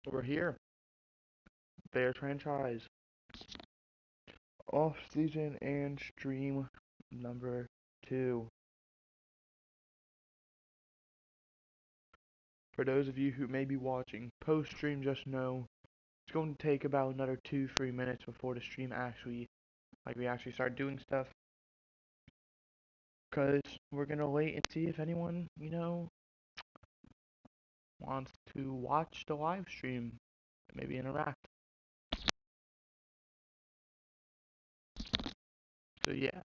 We're here. Bears franchise. Off season and stream number 2. For those of you who may be watching post stream, just know it's going to take about another 2-3 minutes before the stream we actually start doing stuff. Because we're going to wait and see if anyone, wants to watch the live stream and maybe interact. So yeah.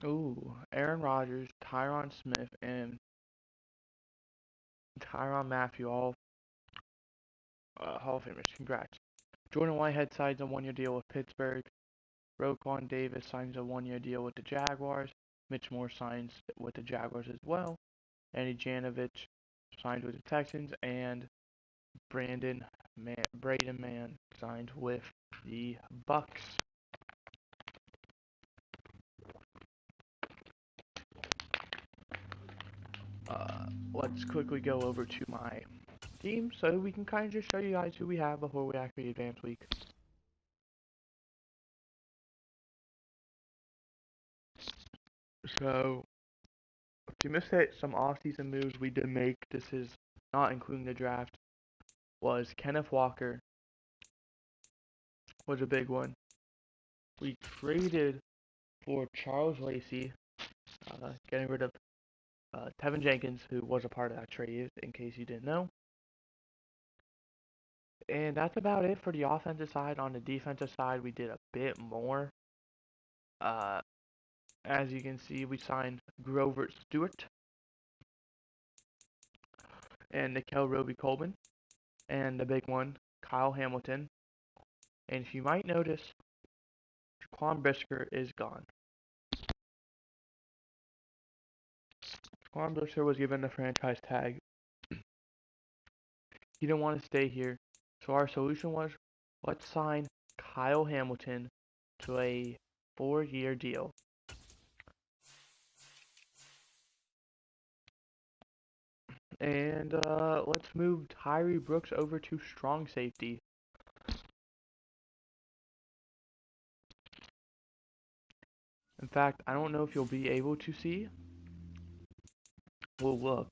Ooh, Aaron Rodgers, Tyron Smith, and Tyron Matthew, all Hall of Famers. Congrats. Jordan Whitehead signs a 1-year deal with Pittsburgh. Roquan Davis signs a 1-year deal with the Jaguars. Mitch Moore signs with the Jaguars as well. Andy Janovich signs with the Texans, and Braden Mann signed with the Bucks. Let's quickly go over to my team so we can kind of just show you guys who we have before we actually advance week. So, to miss it, some off-season moves we did make, this is not including the draft, was Kenneth Walker was a big one. We traded for Charles Lacey, getting rid of Tevin Jenkins, who was a part of that trade, in case you didn't know. And that's about it for the offensive side. On the defensive side, we did a bit more. Uh, as you can see, we signed Grover Stewart and Nikel Roby-Coleman, and the big one, Kyle Hamilton. And if you might notice, Jaquan Brisker is gone. Jaquan Brisker was given the franchise tag. He didn't want to stay here. So our solution was, let's sign Kyle Hamilton to a 4-year deal. And let's move Tyree Brooks over to strong safety. In fact, I don't know if you'll be able to see. We'll look.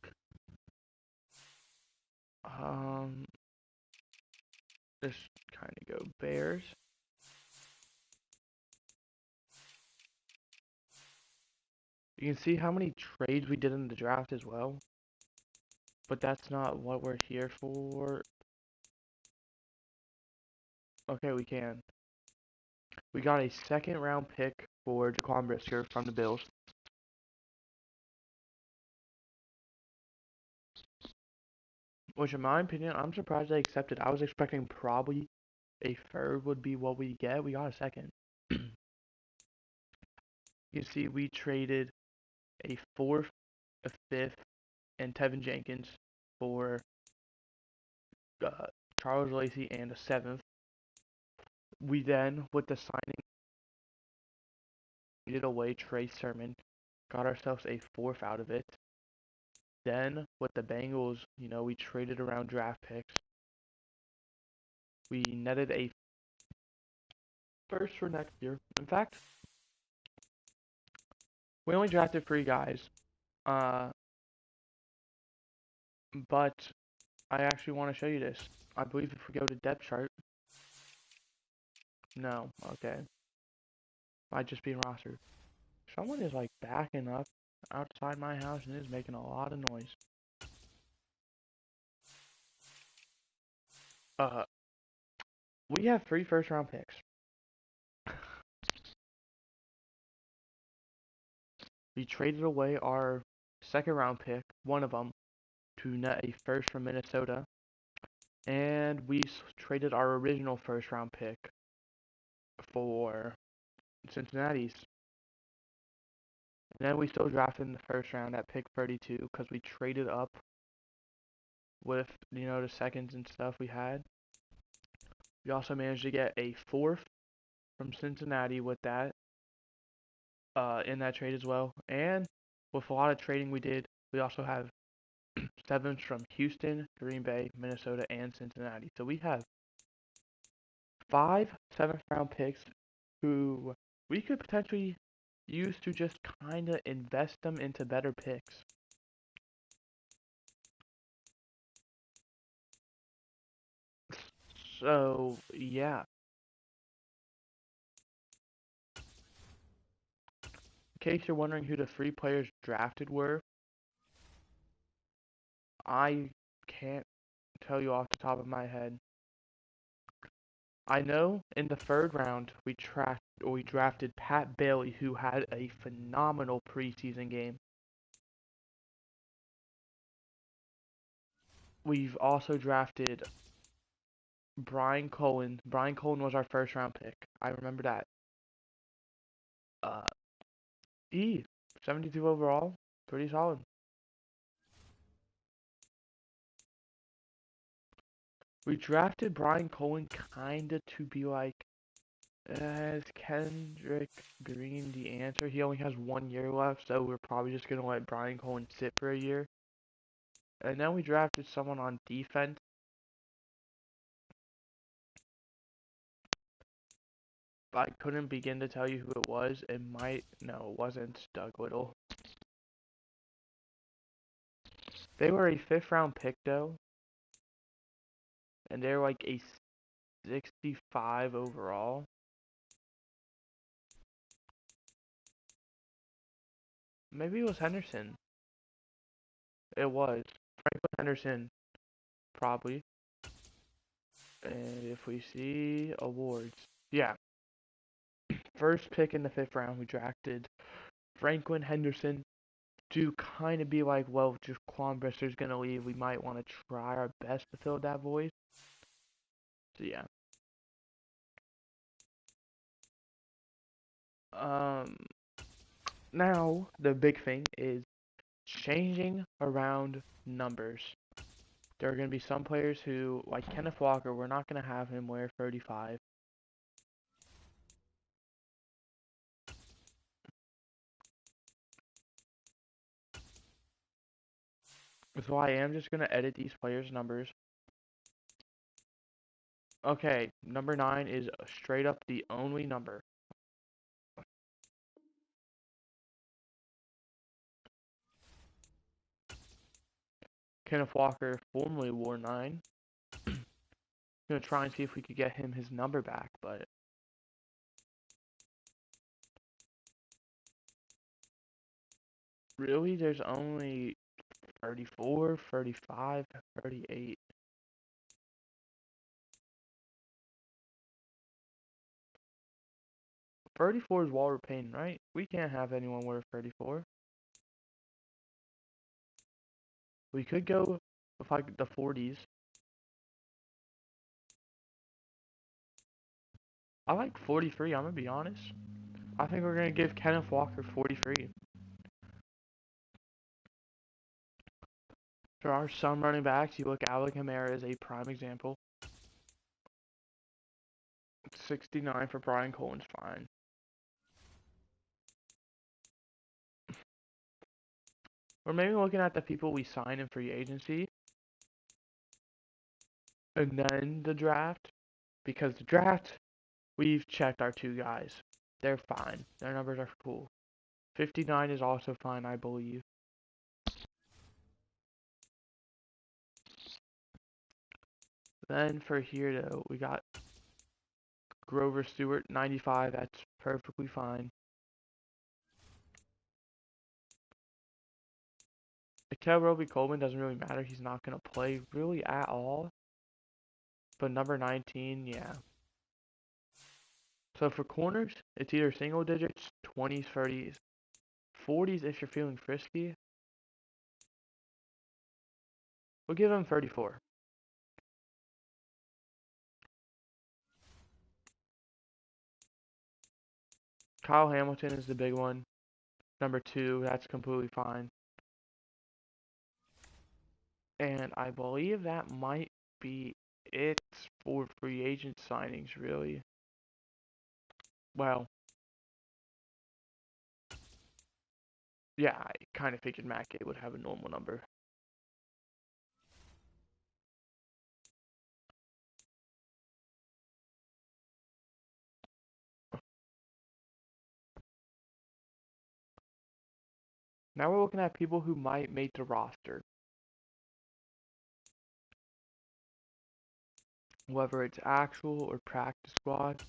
Just kind of go Bears. You can see how many trades we did in the draft as well. But that's not what we're here for. Okay, we can. We got a 2nd round pick for Jaquan Brisker from the Bills. Which, in my opinion, I'm surprised they accepted. I was expecting probably a 3rd would be what we get. We got a 2nd. You see, we traded a 4th, a 5th, and Tevin Jenkins for uh, Charles Lacey and a 7th. We then, with the signing, traded away Trey Sermon, got ourselves a 4th out of it. Then, with the Bengals, we traded around draft picks. We netted a 1st for next year. In fact, we only drafted 3 guys. But I actually want to show you this. I believe if we go to depth chart. No, okay. Might just be roster. Someone is like backing up outside my house and is making a lot of noise. We have 3 first round picks. We traded away our 2nd round pick, one of them, to net a 1st from Minnesota. And we traded our original 1st round pick for Cincinnati's. And then we still drafted in the 1st round at pick 32 because we traded up with, the seconds and stuff we had. We also managed to get a 4th from Cincinnati with that, in that trade as well. And with a lot of trading we did, we also have sevens from Houston, Green Bay, Minnesota, and Cincinnati. So we have 5 seventh round picks who we could potentially use to just kind of invest them into better picks. So, yeah. In case you're wondering who the 3 players drafted were, I can't tell you off the top of my head. I know in the 3rd round we drafted Pat Bailey, who had a phenomenal preseason game. We've also drafted Brian Cullen. Brian Cullen was our 1st round pick. I remember that. Uh, 72 overall, pretty solid. We drafted Brian Cullen kinda to be like, is Kendrick Green the answer? He only has 1 year left, so we're probably just gonna let Brian Cullen sit for a year. And then we drafted someone on defense. I couldn't begin to tell you who it was. No, it wasn't Doug Whittle. They were a 5th round pick though, and they're like a 65 overall. Maybe it was Henderson. It was Franklin Henderson, probably. And if we see awards, yeah, 1st pick in the 5th round, we drafted Franklin Henderson to kind of be like, well, just Quan Brister's gonna leave, we might want to try our best to fill that void. So yeah. Um, Now the big thing is changing around numbers. There are going to be some players who, like Kenneth Walker, we're not going to have him wear 35. So I am just going to edit these players' numbers. Okay, number 9 is straight up the only number. Kenneth Walker formerly wore 9. Gonna try and see if we could get him his number back, but really there's only 34, 35, 38. 34 is Walter Payton, right? We can't have anyone wear 34. We could go with like the 40s. I like 43, I'm gonna be honest. I think we're gonna give Kenneth Walker 43. There are some running backs. You look, Alvin Kamara is a prime example. 69 for Brian Cohen's fine. Or maybe looking at the people we sign in free agency. And then the draft. Because the draft, we've checked our 2 guys. They're fine. Their numbers are cool. 59 is also fine, I believe. Then for here, though, we got Grover Stewart, 95. That's perfectly fine. Mikel Roby-Coleman doesn't really matter. He's not going to play really at all. But number 19, yeah. So for corners, it's either single digits, 20s, 30s, 40s if you're feeling frisky. We'll give him 34. Kyle Hamilton is the big one. Number 2, that's completely fine. And I believe that might be it for free agent signings, really. Well, Yeah, I kind of figured Matt Gay would have a normal number. Now we're looking at people who might make the roster. Whether it's actual or practice squad.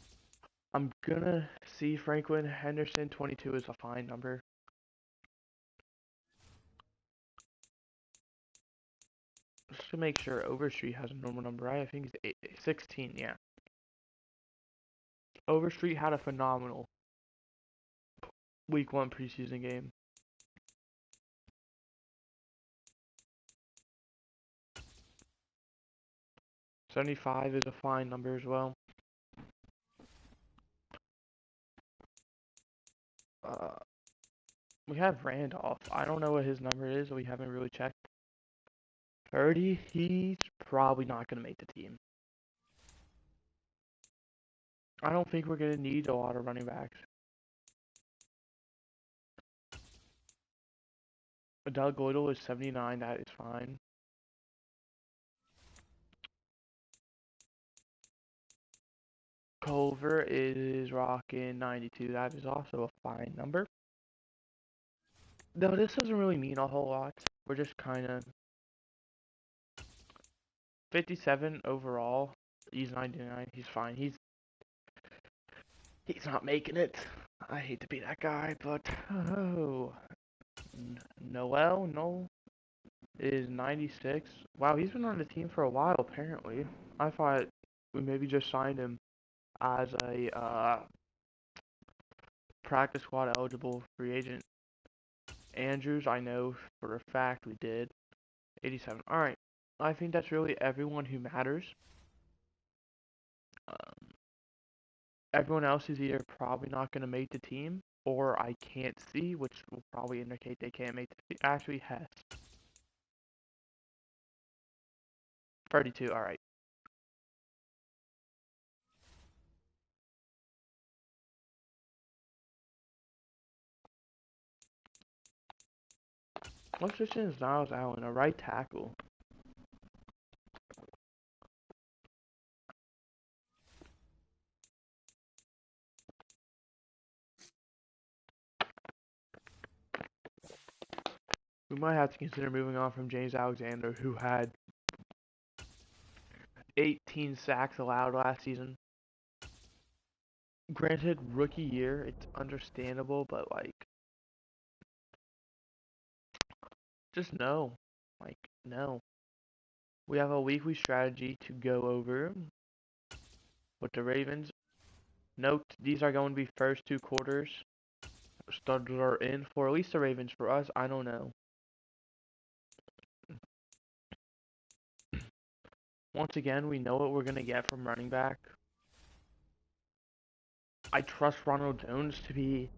I'm gonna see Franklin Henderson 22 is a fine number. Just to make sure Overstreet has a normal number, right? I think it's 16, yeah. Overstreet had a phenomenal week 1 preseason game. 75 is a fine number as well. Uh, we have Randolph. I don't know what his number is. We haven't really checked. 30, he's probably not going to make the team. I don't think we're going to need a lot of running backs. Doug Goydel is 79. That is fine. Culver is rocking 92. That is also a fine number. No, this doesn't really mean a whole lot. We're just kind of 57 overall. He's 99. He's fine. He's not making it. I hate to be that guy, but oh, no is 96. Wow, he's been on the team for a while apparently. I thought we maybe just signed him as a practice squad eligible free agent. Andrews, I know for a fact we did. 87. All right. I think that's really everyone who matters. Um, Everyone else is either probably not going to make the team, or I can't see, which will probably indicate they can't make the team. Actually, Hess. 32, alright. What position is Niles Allen? A right tackle. We might have to consider moving on from James Alexander, who had 18 sacks allowed last season. Granted, rookie year, it's understandable, but like, just no. Like, no. We have a weekly strategy to go over with the Ravens. Note, these are going to be first 2 quarters. Starters are in for at least the Ravens. For us, I don't know. Once again, we know what we're going to get from running back. I trust Ronald Jones to be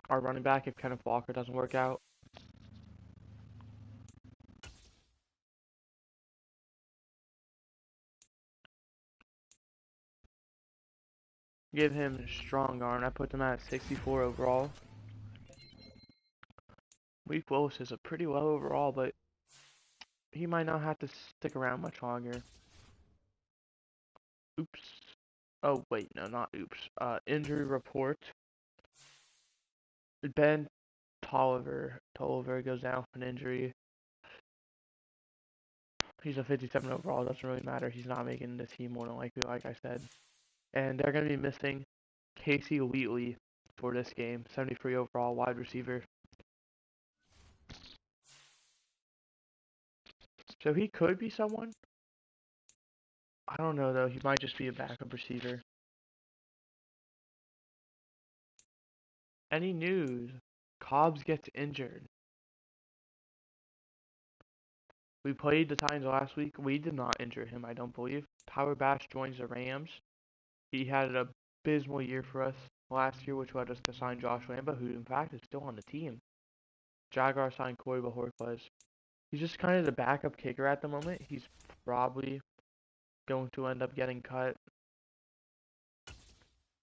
our running back if Kenneth Walker doesn't work out. Give him strong arm. I put him at 64 overall. Weak Willis is a pretty low overall, but he might not have to stick around much longer. Oops. Oh, wait, no, not oops. Injury report. Ben Tolliver goes down with an injury. He's a 57 overall. Doesn't really matter. He's not making the team more than likely, like I said. And they're going to be missing Casey Wheatley for this game. 73 overall, wide receiver. So he could be someone. I don't know, though. He might just be a backup receiver. Any news? Cobbs gets injured. We played the Titans last week. We did not injure him, I don't believe. Tyler Bass joins the Rams. He had an abysmal year for us last year, which led us to sign Josh Lamba, who in fact is still on the team. Jaguars signed Corey Bajorquez. He's just kind of the backup kicker at the moment. He's probably going to end up getting cut.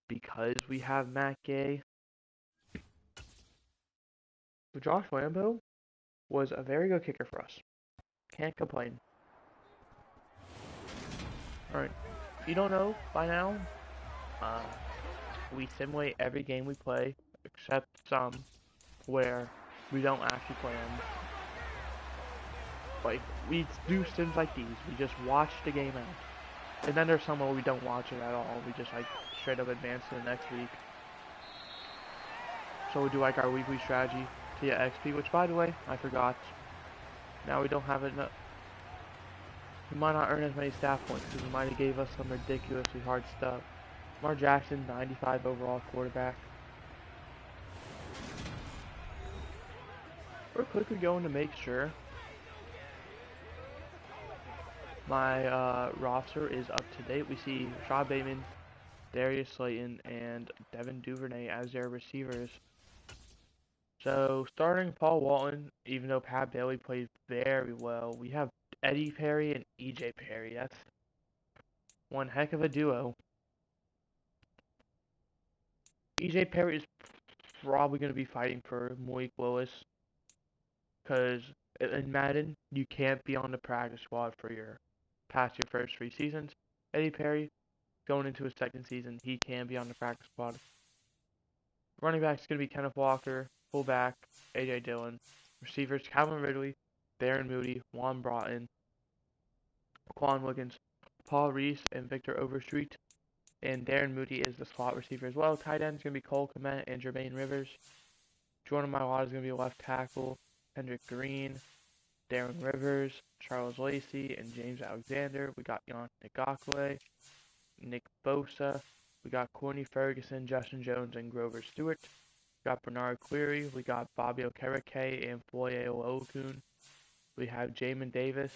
because we have Matt Gay. But Josh Lambo was a very good kicker for us. Can't complain. Alright, if you don't know by now, uh, we simulate every game we play, except some where we don't actually play them. Like, we do sims like these, we just watch the game out. And then there's some where we don't watch it at all, we just like straight up advance to the next week. So we do like our weekly strategy to get XP, which by the way, I forgot. Now we don't have enough. We might not earn as many staff points because we might have gave us some ridiculously hard stuff. Lamar Jackson, 95 overall quarterback. We're quickly going to make sure my roster is up to date. We see Rashad Bateman, Darius Slayton, and Devin Duvernay as their receivers. So starting Paul Walton, even though Pat Bailey played very well, we have Eddie Perry and EJ Perry. That's one heck of a duo. EJ Perry is probably going to be fighting for Malik Willis because in Madden you can't be on the practice squad for your past your first 3 seasons. Eddie Perry going into his second season, he can be on the practice squad. Running back is going to be Kenneth Walker, fullback AJ Dillon, receivers Calvin Ridley, Darren Moody, Juan Broughton, Quan Wiggins, Paul Reese, and Victor Overstreet. And Darren Moody is the slot receiver as well. Tight end is going to be Cole Kmet and Jermaine Rivers. Jordan Mailata is going to be left tackle. Kendrick Green, Darren Rivers, Charles Lacey, and James Alexander. We got Yannick Ngakoue, Nick Bosa. We got Corny Ferguson, Justin Jones, and Grover Stewart. We got Bernard Cleary. We got Bobby Okereke and Foye Oluokun. We have Jamin Davis.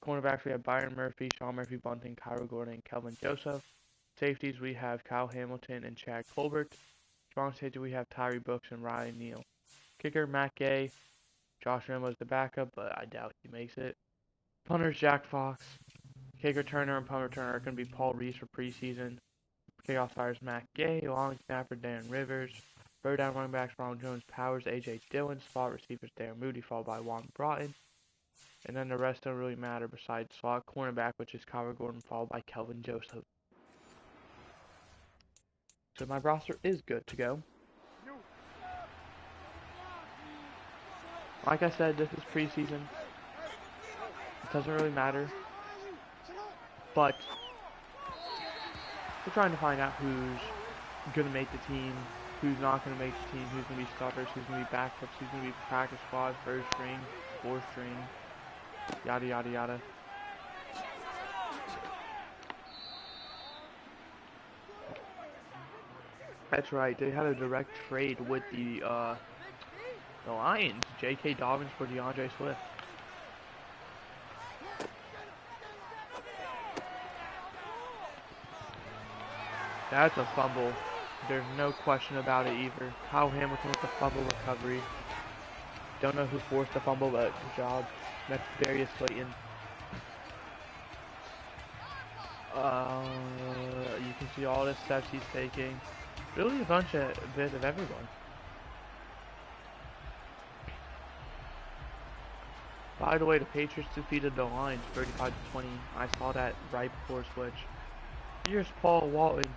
Cornerbacks, we have Byron Murphy, Sean Murphy Bunting, Cairo Gordon, and Kelvin Joseph. Safeties, we have Kyle Hamilton and Chad Colbert. Strong safety, we have Tyree Brooks and Riley Neal. Kicker, Matt Gay. Josh Ramos the backup, but I doubt he makes it. Punters, Jack Fox. Kick returner and punt returner are going to be Paul Reese for preseason. Kickoff starters, Matt Gay. Long snapper, Darren Rivers. Third down running backs, Ronald Jones Powers, AJ Dillon. Slot receivers, Darren Moody, followed by Juan Broughton. And then the rest don't really matter besides slot cornerback, which is Kyler Gordon, followed by Kelvin Joseph. So my roster is good to go. Like I said, this is preseason. It doesn't really matter. But we're trying to find out who's going to make the team, who's not going to make the team, who's going to be starters, who's going to be backups, who's going to be practice squad, first string, fourth string, yada yada yada. That's right, they had a direct trade with the Lions, J.K. Dobbins for DeAndre Swift. That's a fumble. There's no question about it either. Kyle Hamilton with the fumble recovery. Don't know who forced the fumble, but good job. That's Darius Slayton. You can see all the steps he's taking. Really a bit of everyone. By the way, the Patriots defeated the Lions 35-20. I saw that right before switch. Here's Paul Walton,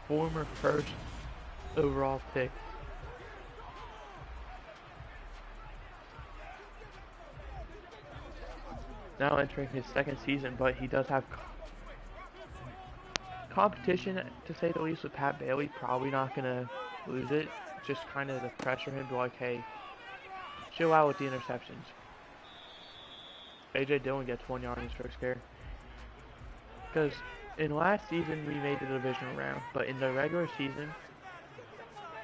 former first overall pick. Now entering his second season, but he does have competition, to say the least, with Pat Bailey. Probably not going to lose it. Just kind of to pressure him to like, hey, chill out with the interceptions. AJ Dillon gets 1 yard in his first carry. Because in last season, we made the divisional round. But in the regular season,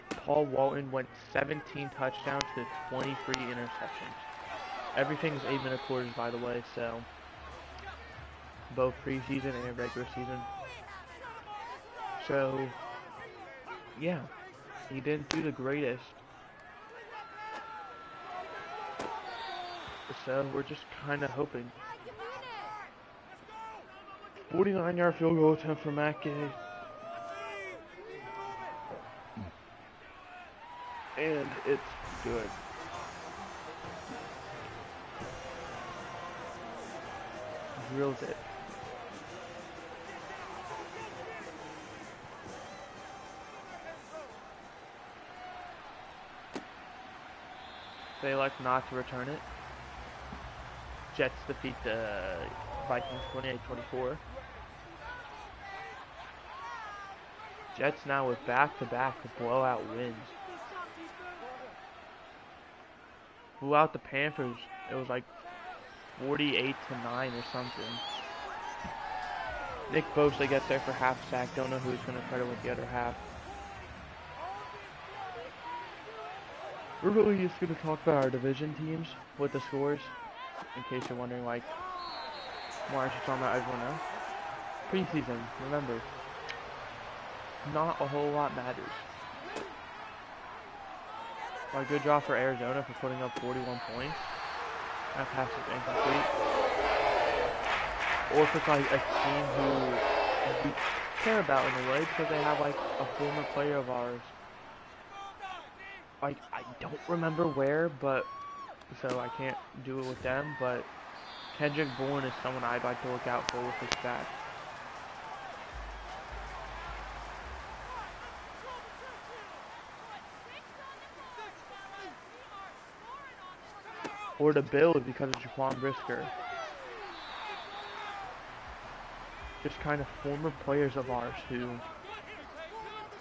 Paul Walton went 17 touchdowns to 23 interceptions. Everything's 8-minute quarters, by the way, so both preseason and regular season. So, yeah, he didn't do the greatest. So, we're just kind of hoping. 49-yard field goal attempt for Matt Gay. and it's good. Drills it. They elect not to return it. Jets defeat the Vikings 28-24. Jets now with back-to-back blowout wins. Blew out the Panthers. It was like 48-9 or something. Nick Bosa gets there for half sack. Don't know who's going to credit with the other half. We're really just going to talk about our division teams with the scores, in case you're wondering, like, why aren't you talking about everyone else? Preseason, remember, not a whole lot matters. A good job for Arizona for putting up 41 points. That pass is incomplete. Or if it's like a team who we care about in a way because they have like a former player of ours. Like, I don't remember where, but so I can't do it with them, but Kendrick Bourne is someone I'd like to look out for with his stats. Or the Bills because of Jaquan Brisker. Just kind of former players of ours who,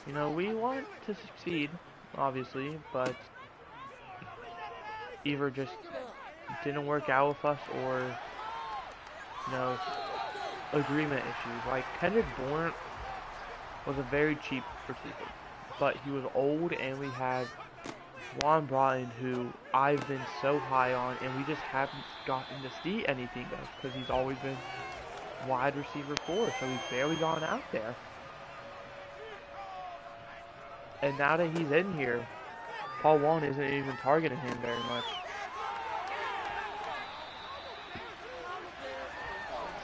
you know, we want to succeed, obviously, but either just didn't work out with us or, you know, agreement issues. Like, Kendrick Bourne was a very cheap receiver, but he was old, and we had Juan Broughton, who I've been so high on, and we just haven't gotten to see anything of because he's always been wide receiver 4, so he's barely gone out there. And now that he's in here, Paul Wall isn't even targeting him very much.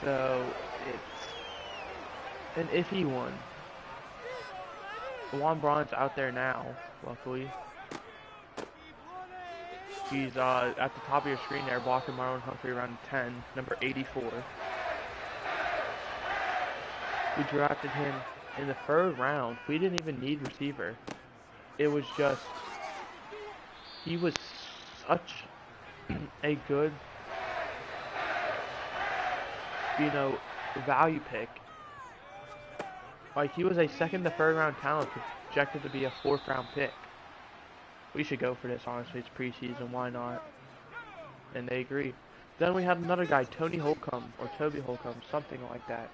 So it's an iffy one. Juan Broughton's out there now, luckily. He's at the top of your screen there, blocking Marlon Humphrey around 10, number 84. We drafted him in the 3rd round. We didn't even need receiver. It was just, he was such a good, you know, value pick. Like, he was a 2nd to 3rd round talent projected to be a 4th round pick. We should go for this, honestly. It's preseason, why not? And they agree. Then we had another guy, Tony Holcomb, or Toby Holcomb, something like that,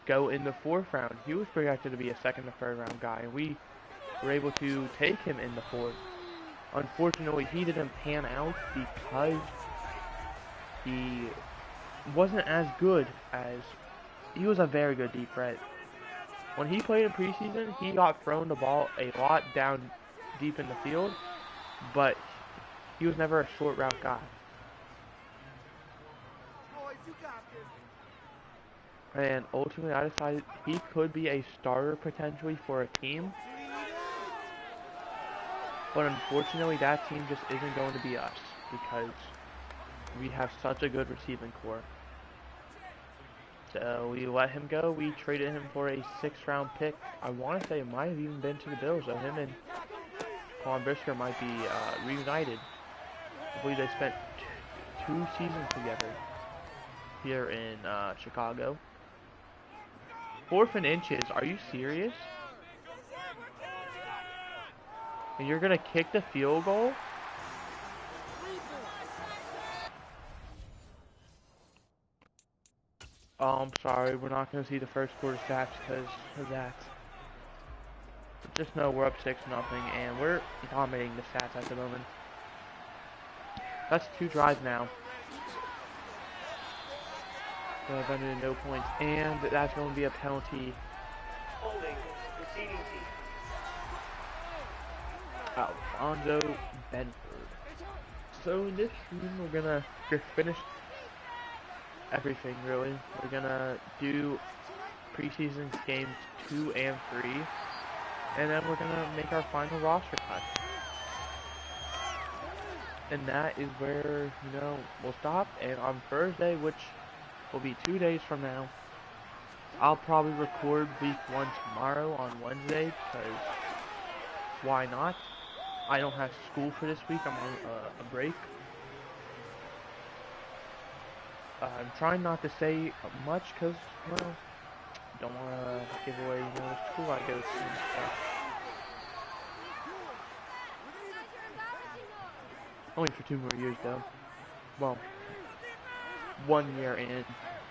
go in the 4th round. He was projected to be a 2nd to 3rd round guy, and we were able to take him in the 4th. Unfortunately, he didn't pan out because he wasn't as good as... He was a very good deep threat. When he played in preseason, he got thrown the ball a lot down deep in the field, but he was never a short route guy. And ultimately, I decided he could be a starter potentially for a team. But unfortunately, that team just isn't going to be us because we have such a good receiving core. So we let him go. We traded him for a 6th round pick. I want to say it might have even been to the Bills. So him and Jaquan Brisker might be reunited. I believe they spent 2 seasons together here in Chicago. 4th and inches. Are you serious? And you're going to kick the field goal? Oh, I'm sorry. We're not going to see the first quarter stats because of that. But just know we're up 6-0 and we're dominating the stats at the moment. That's 2 drives now. So I've ended in no points. And that's going to be a penalty. Holding. Receiving team. Alfonso Benford. So in this stream, we're gonna just finish everything really. We're gonna do preseason games 2 and 3, and then we're gonna make our final roster cut. And that is where, we'll stop. And on Thursday, which will be 2 days from now, I'll probably record week 1 tomorrow on Wednesday, because why not? I don't have school for this week. I'm on a break. I'm trying not to say much because, well, don't want to give away, the school I go to and stuff. Only for 2 more years, though. Well, 1 year and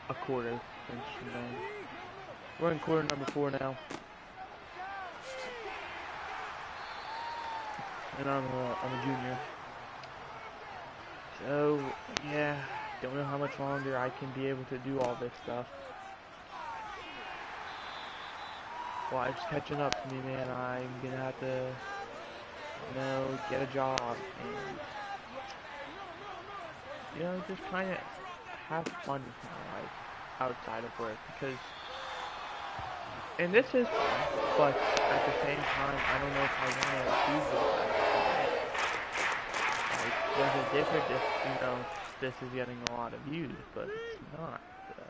a quarter. Since, we're in quarter number 4 now. And I'm a junior. So, yeah, don't know how much longer I can be able to do all this stuff. Life's catching up to me, man. I'm gonna have to, get a job and, just kind of have fun with my life outside of work, because, and this is fun, but at the same time, I don't know if I want to do this. Like, there's a difference if, this is getting a lot of views, but it's not, so.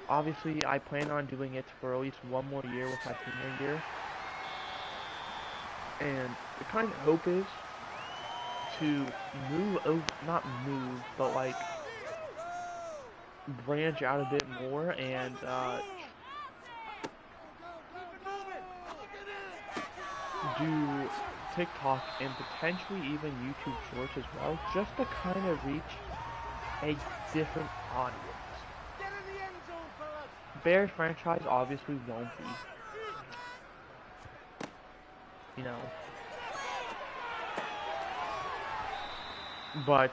Obviously, I plan on doing it for at least 1 more year with my senior year. And the kind of hope is to not move, but like, branch out a bit more and, do TikTok and potentially even YouTube Shorts as well, just to kind of reach a different audience. Bears franchise obviously won't be, but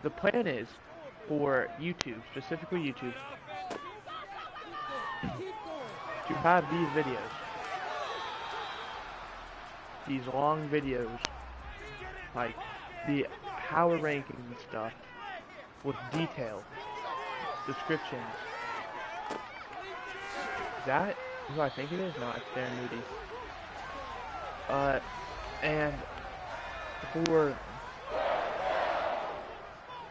the plan is for YouTube, specifically YouTube, to have these videos, these long videos, like the power ranking stuff, with detail, descriptions. That is who I think it is? No, it's Darren Moody. And for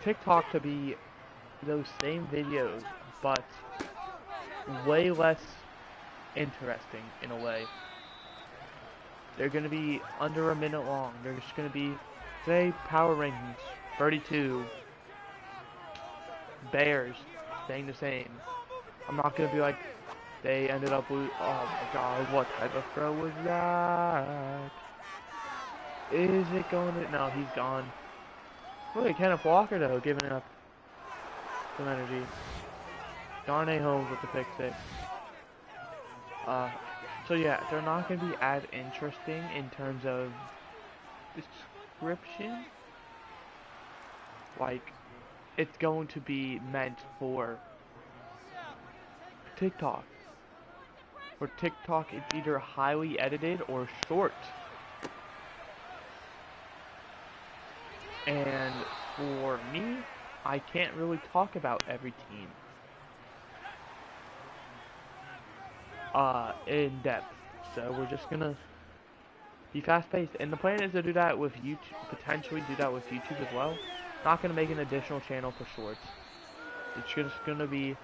TikTok to be those same videos, but way less interesting in a way. They're gonna be under a minute long. They're just gonna be, say, power rankings, 32, Bears, staying the same. I'm not gonna be like, they ended up with, oh my god, what type of throw was that? Is it going to, no, he's gone. Look at Kenneth Walker though, giving up some energy. Darnay Holmes with the pick 6. So yeah, they're not going to be as interesting in terms of description. Like, it's going to be meant for TikTok. For TikTok, it's either highly edited or short. And for me, I can't really talk about every team in depth, so we're just gonna be fast-paced. And the plan is to do that with YouTube, potentially do that with YouTube as well. Not gonna make an additional channel for shorts. It's just gonna be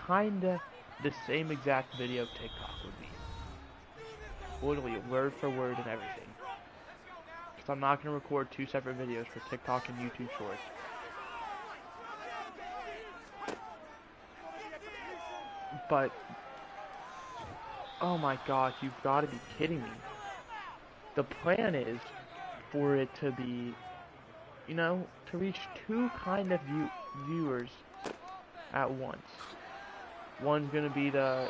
kinda the same exact video TikTok would be, literally word for word and everything. Because I'm not gonna record 2 separate videos for TikTok and YouTube Shorts. But, oh my gosh, you've got to be kidding me. The plan is for it to be, to reach 2 kind of viewers at once. One's gonna be the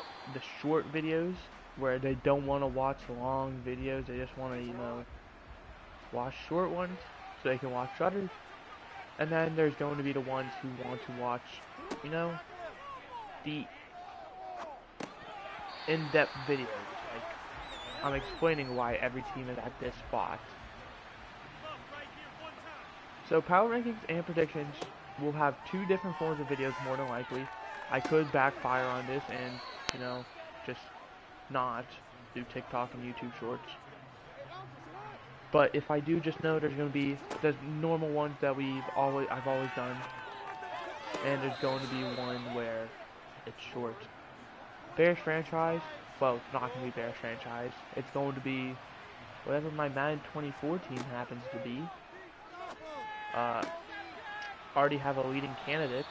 short videos, where they don't want to watch long videos, they just want to, watch short ones, so they can watch others. And then there's going to be the ones who want to watch, the in-depth videos. Like, I'm explaining why every team is at this spot. So power rankings and predictions will have 2 different forms of videos more than likely. I could backfire on this and, just not do TikTok and YouTube Shorts. But if I do, just know there's going to be the normal ones that I've always done, and there's going to be one where it's short. Bears franchise, well, it's not going to be Bears franchise. It's going to be whatever my Madden 2014 happens to be. Already have a leading candidate,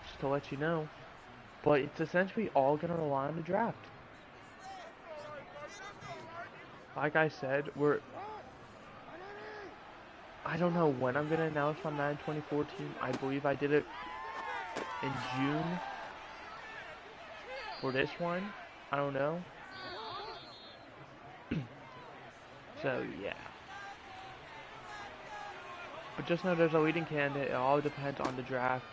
just to let you know. But it's essentially all going to rely on the draft. Like I said, I don't know when I'm going to announce my Madden 2014. I believe I did it in June for this one. I don't know. So, yeah. But just know there's a leading candidate. It all depends on the draft.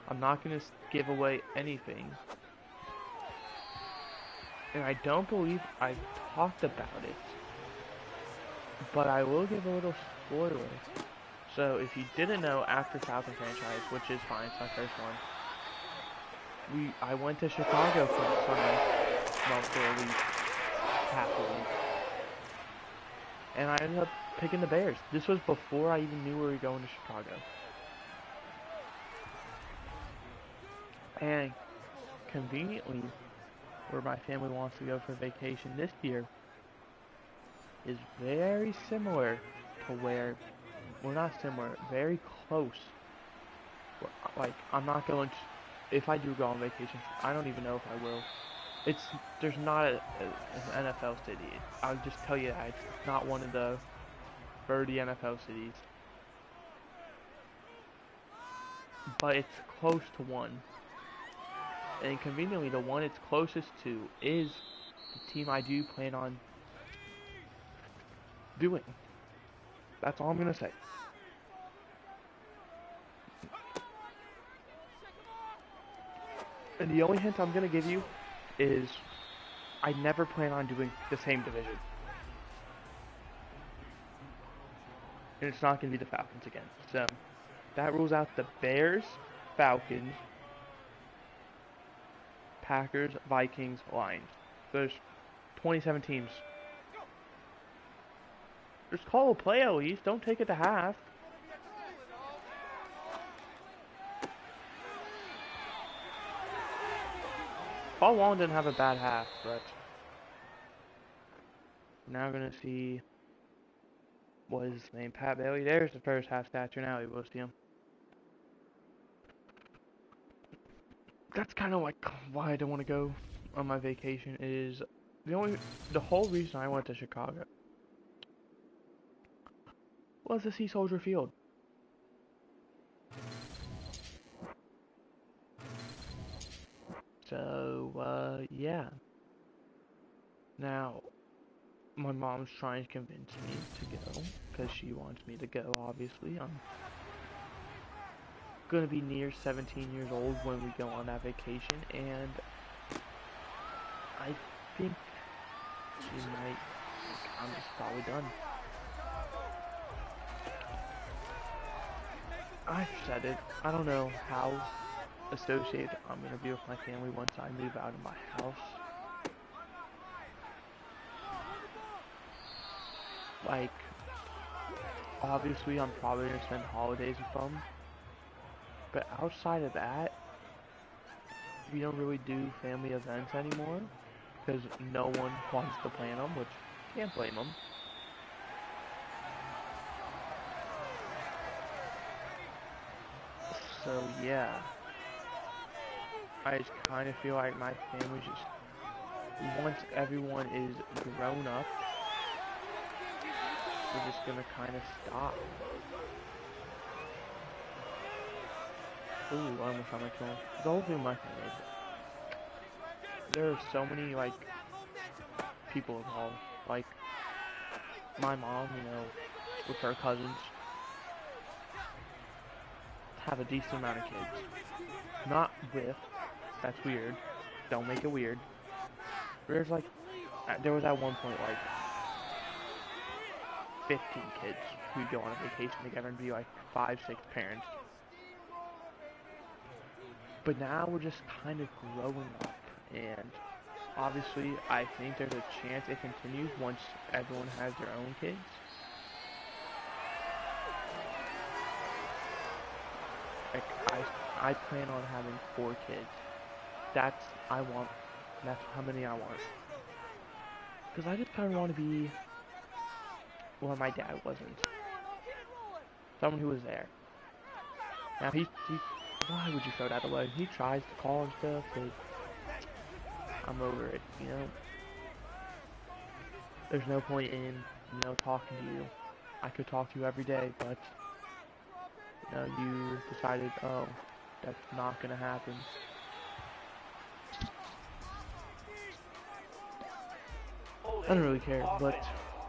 I'm not going to give away anything. And I don't believe I've talked about it. But I will give a little spoiler. So if you didn't know, after Falcon franchise, which is fine, it's my first one, I went to Chicago for the summer, well, for a week, half a week. And I ended up picking the Bears. This was before I even knew we were going to Chicago. And conveniently, where my family wants to go for vacation this year is very similar to where, well, not similar, very close. Like, I'm not going to, if I do go on vacation, I don't even know if I will. There's not an NFL city. I'll just tell you that it's not one of the 30 NFL cities. But it's close to one. And conveniently, the one it's closest to is the team I do plan on doing. That's all I'm going to say. And the only hint I'm going to give you is I never plan on doing the same division. And it's not going to be the Falcons again. So, that rules out the Bears, Falcons, Packers, Vikings, Lions. There's 27 teams. Just call a play at least. Don't take it to half. Paul Wallen didn't have a bad half, but now we're going to see, what is his name, Pat Bailey. There's the first half stature. Now we will see him. That's kind of like why I don't want to go on my vacation. Is the whole reason I went to Chicago was to see Soldier Field. So, yeah. Now, my mom's trying to convince me to go, because she wants me to go, obviously. I'm gonna be near 17 years old when we go on that vacation, and I think she might think I'm just probably done. I've said it. I don't know how associated I'm gonna be with my family once I move out of my house. Like, obviously I'm probably gonna spend holidays with them, but outside of that, we don't really do family events anymore, because no one wants to plan them, which can't blame them. So yeah, I just kind of feel like my family just, once everyone is grown up, we're just gonna kind of stop. Ooh, I almost got my kill. The whole thing with my family, there are so many, like, people involved. Like, my mom, you know, with her cousins, have a decent amount of kids. Not with, that's weird. Don't make it weird. There's like, there was at one point like 15 kids who'd go on a vacation together and be like 5, 6 parents. But now we're just kind of growing up, and obviously, I think there's a chance it continues once everyone has their own kids. Like, I plan on having 4 kids. That's how many I want. Because I just kind of want to be, well, my dad wasn't. Someone who was there. Now, why would you throw that away? He tries to call and stuff, but I'm over it, you know? There's no point in, talking to you. I could talk to you every day, but, you decided, oh, that's not gonna happen. I don't really care, but,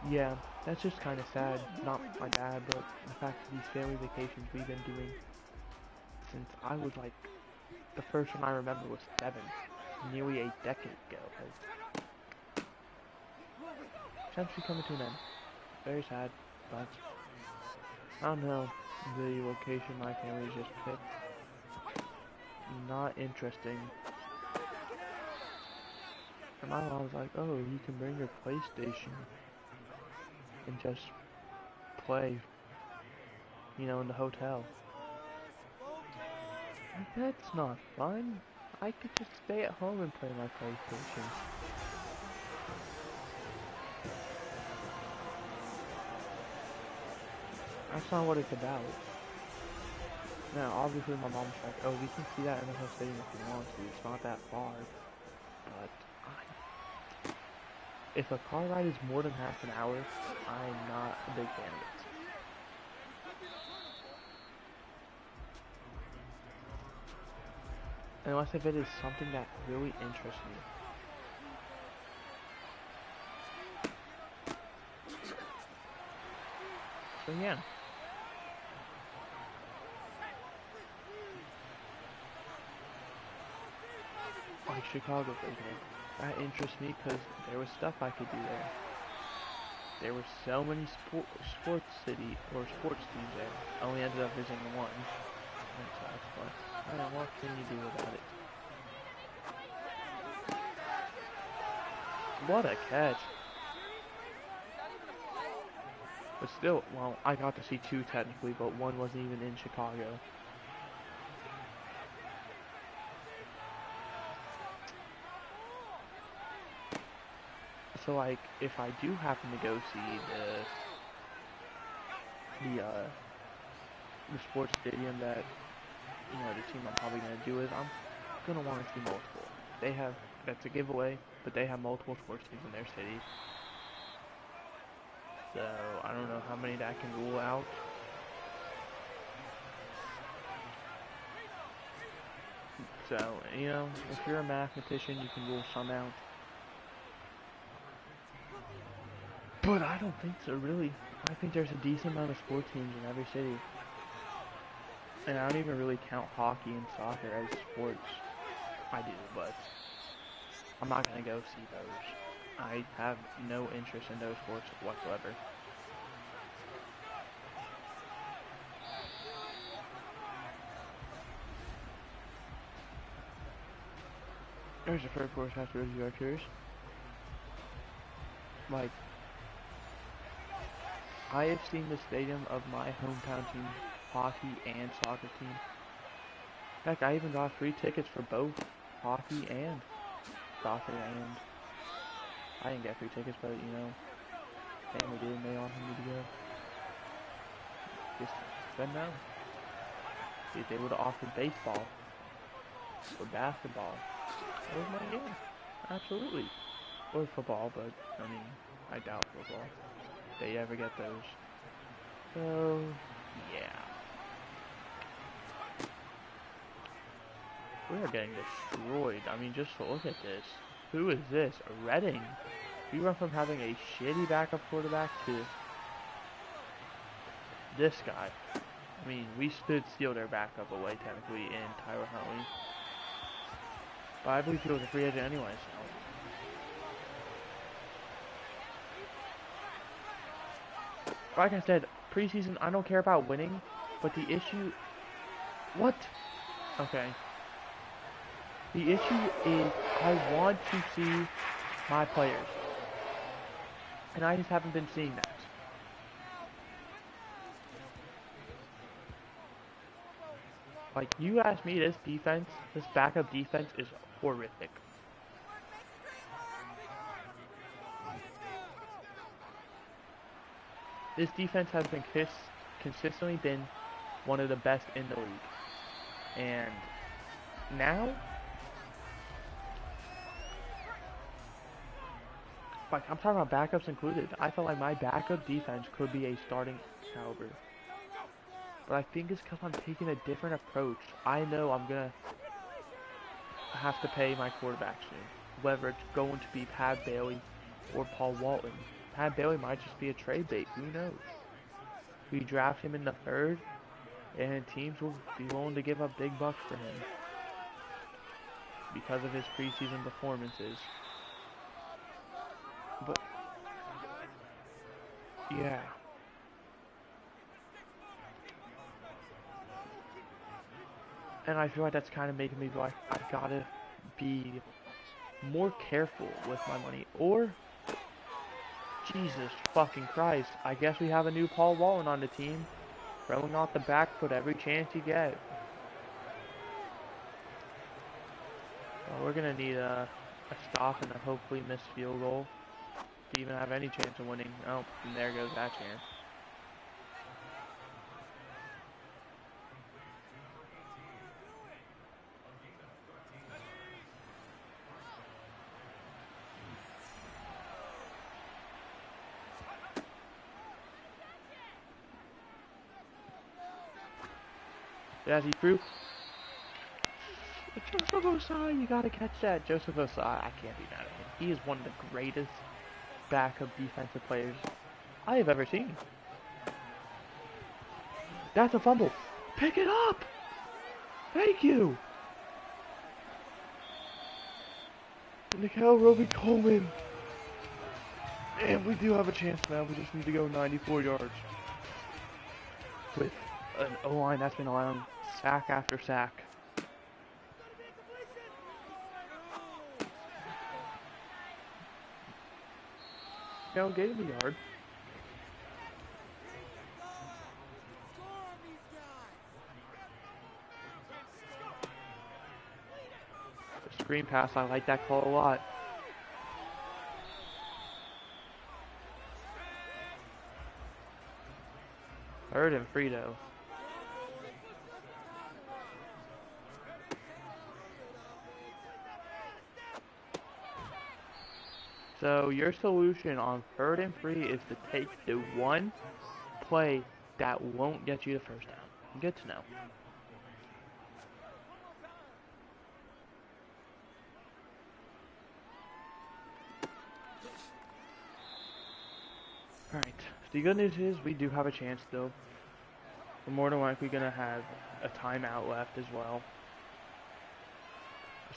yeah, that's just kind of sad. Not my dad, but the fact that these family vacations we've been doing since I was like, the first one I remember was 7, nearly a decade ago, has essentially coming to an end. Very sad, but I don't know, the location my family just picked, not interesting. And my mom was like, oh, you can bring your PlayStation and just play, in the hotel. That's not fun. I could just stay at home and play my PlayStation. That's not what it's about. Now, obviously my mom's like, oh, we can see that in the whole stadium if you want to. It's not that far. But if a car ride is more than half an hour, I'm not a big fan of it. Unless if it is something that really interests me. So yeah. Like Chicago, for example. That interests me because there was stuff I could do there. There were so many sports teams there. I only ended up visiting one. That sucks, but what can you do about it? What a catch! But still, well, I got to see 2 technically, but one wasn't even in Chicago. So like, if I do happen to go see the sports stadium that the team I'm probably gonna do is, I'm gonna want to see multiple. That's a giveaway, but they have multiple sports teams in their city. So I don't know how many that can rule out. So, if you're a mathematician, you can rule some out. But I don't think so, really. I think there's a decent amount of sports teams in every city. And I don't even really count hockey and soccer as sports. I do, but I'm not going to go see those. I have no interest in those sports whatsoever. There's a third course after those directors. Like, I have seen the stadium of my hometown team, hockey and soccer team. Heck, I even got free tickets for both hockey and soccer, and I didn't get free tickets, but family did, and they wanted me to go. Just said no. If they would have offered baseball or basketball, I was like, yeah, absolutely. Or football, but I doubt football. They ever get those. So, yeah. We are getting destroyed. Just look at this. Who is this? Redding. We went from having a shitty backup quarterback to this guy. We stood steal their backup away technically in Tyler Huntley. But I believe he was a free agent anyway, so. Like I said, preseason, I don't care about winning, but the issue... What? Okay. The issue is I want to see my players, and I just haven't been seeing that. Like, you ask me, this defense, this backup defense is horrific. This defense has been consistently been one of the best in the league. And now, like, I'm talking about backups included. I felt like my backup defense could be a starting caliber. But I think it's because I'm taking a different approach. I know I'm going to have to pay my quarterback soon. Whether it's going to be Pat Bailey or Paul Walton. Pat Bailey might just be a trade bait. Who knows? We draft him in the 3rd, and teams will be willing to give up big bucks for him because of his preseason performances. But, yeah. And I feel like that's kind of making me like, I gotta be more careful with my money. Or, Jesus fucking Christ, I guess we have a new Paul Walton on the team. Throwing off the back foot every chance you get. Well, we're gonna need a stop and a hopefully missed field goal to even have any chance of winning. Oh, and there goes that chance. As he threw. Joseph Osai, you gotta catch that. Joseph Osai, I can't be mad at him. He is one of the greatest backup defensive players I have ever seen. That's a fumble. Pick it up! Thank you! Nickel Roby Coleman. And we do have a chance now. We just need to go 94 yards. With an O-line that's been allowing sack after sack. No, gave him a yard. The screen pass, I like that call a lot. Third and free though. So your solution on 3rd and free is to take the one play that won't get you the first down. Good to know. Alright, the good news is we do have a chance though. We're more than likely going to have a timeout left as well.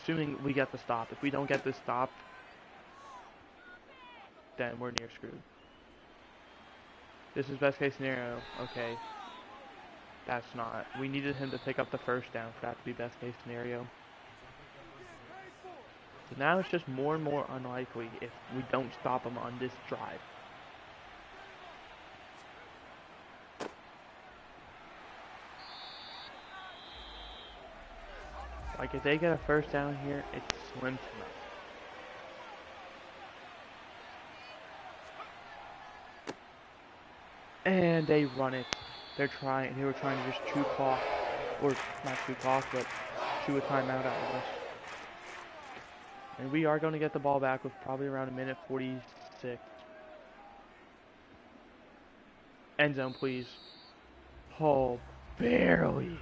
Assuming we get the stop. If we don't get this stop, then we're near screwed. This is best case scenario. Okay. That's not. We needed him to pick up the first down for that to be best case scenario. So now it's just more and more unlikely if we don't stop him on this drive. Like, if they get a first down here, it's slim to none. And they run it. They were trying to just chew clock, or not chew clock, but chew a timeout out of us. And we are going to get the ball back with probably around a minute 46. End zone, please. Oh, barely.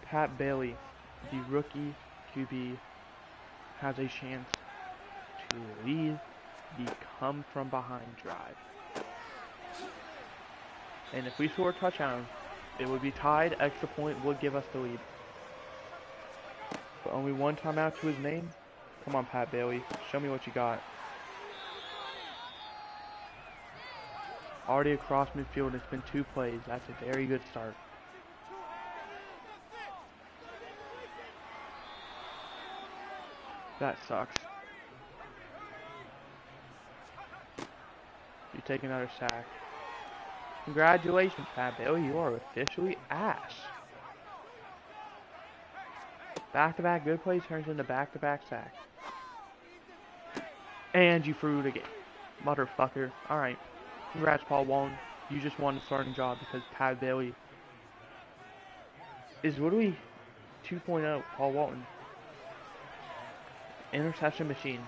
Pat Bailey, the rookie QB, has a chance to lead the come from behind drive. And if we score a touchdown, it would be tied. Extra point would give us the lead. But only one timeout to his name. Come on, Pat Bailey. Show me what you got. Already across midfield. It's been 2 plays. That's a very good start. That sucks. You take another sack. Congratulations, Pat Bailey. You are officially ass. Back-to-back good plays turns into back-to-back sacks. And you threw it again. Motherfucker. Alright. Congrats, Paul Walton. You just won the starting job because Pat Bailey is literally 2.0 Paul Walton. Interception machine.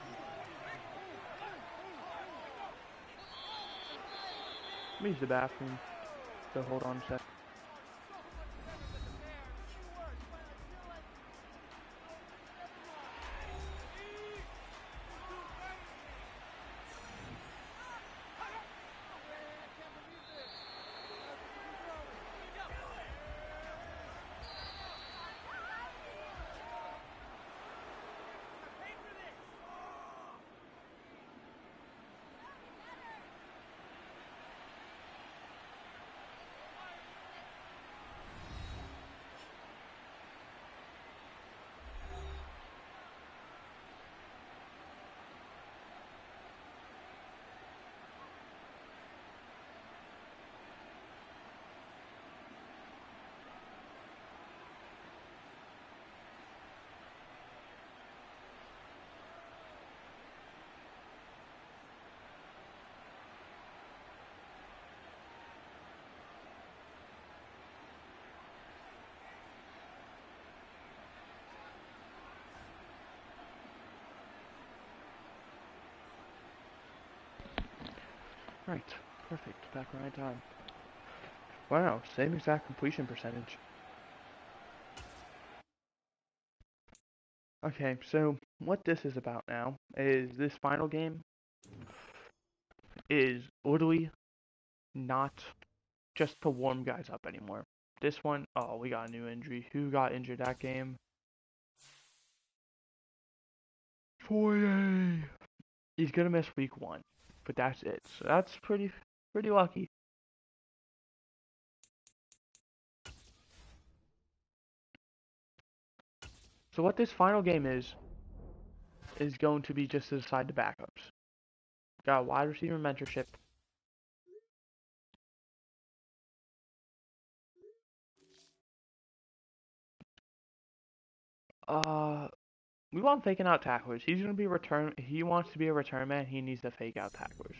Let me use the bathroom. So hold on a sec. Right. Perfect. Back right time. Wow. Same exact completion percentage. Okay, so what this is about now is this final game is literally not just to warm guys up anymore. This one, oh, we got a new injury. Who got injured that game? Foye. He's gonna miss week 1, but that's it. So that's pretty lucky. So what this final game is going to be just to decide the backups. Got a wide receiver mentorship. We want faking out tacklers. He's gonna be a return. He wants to be a return man. He needs to fake out tacklers.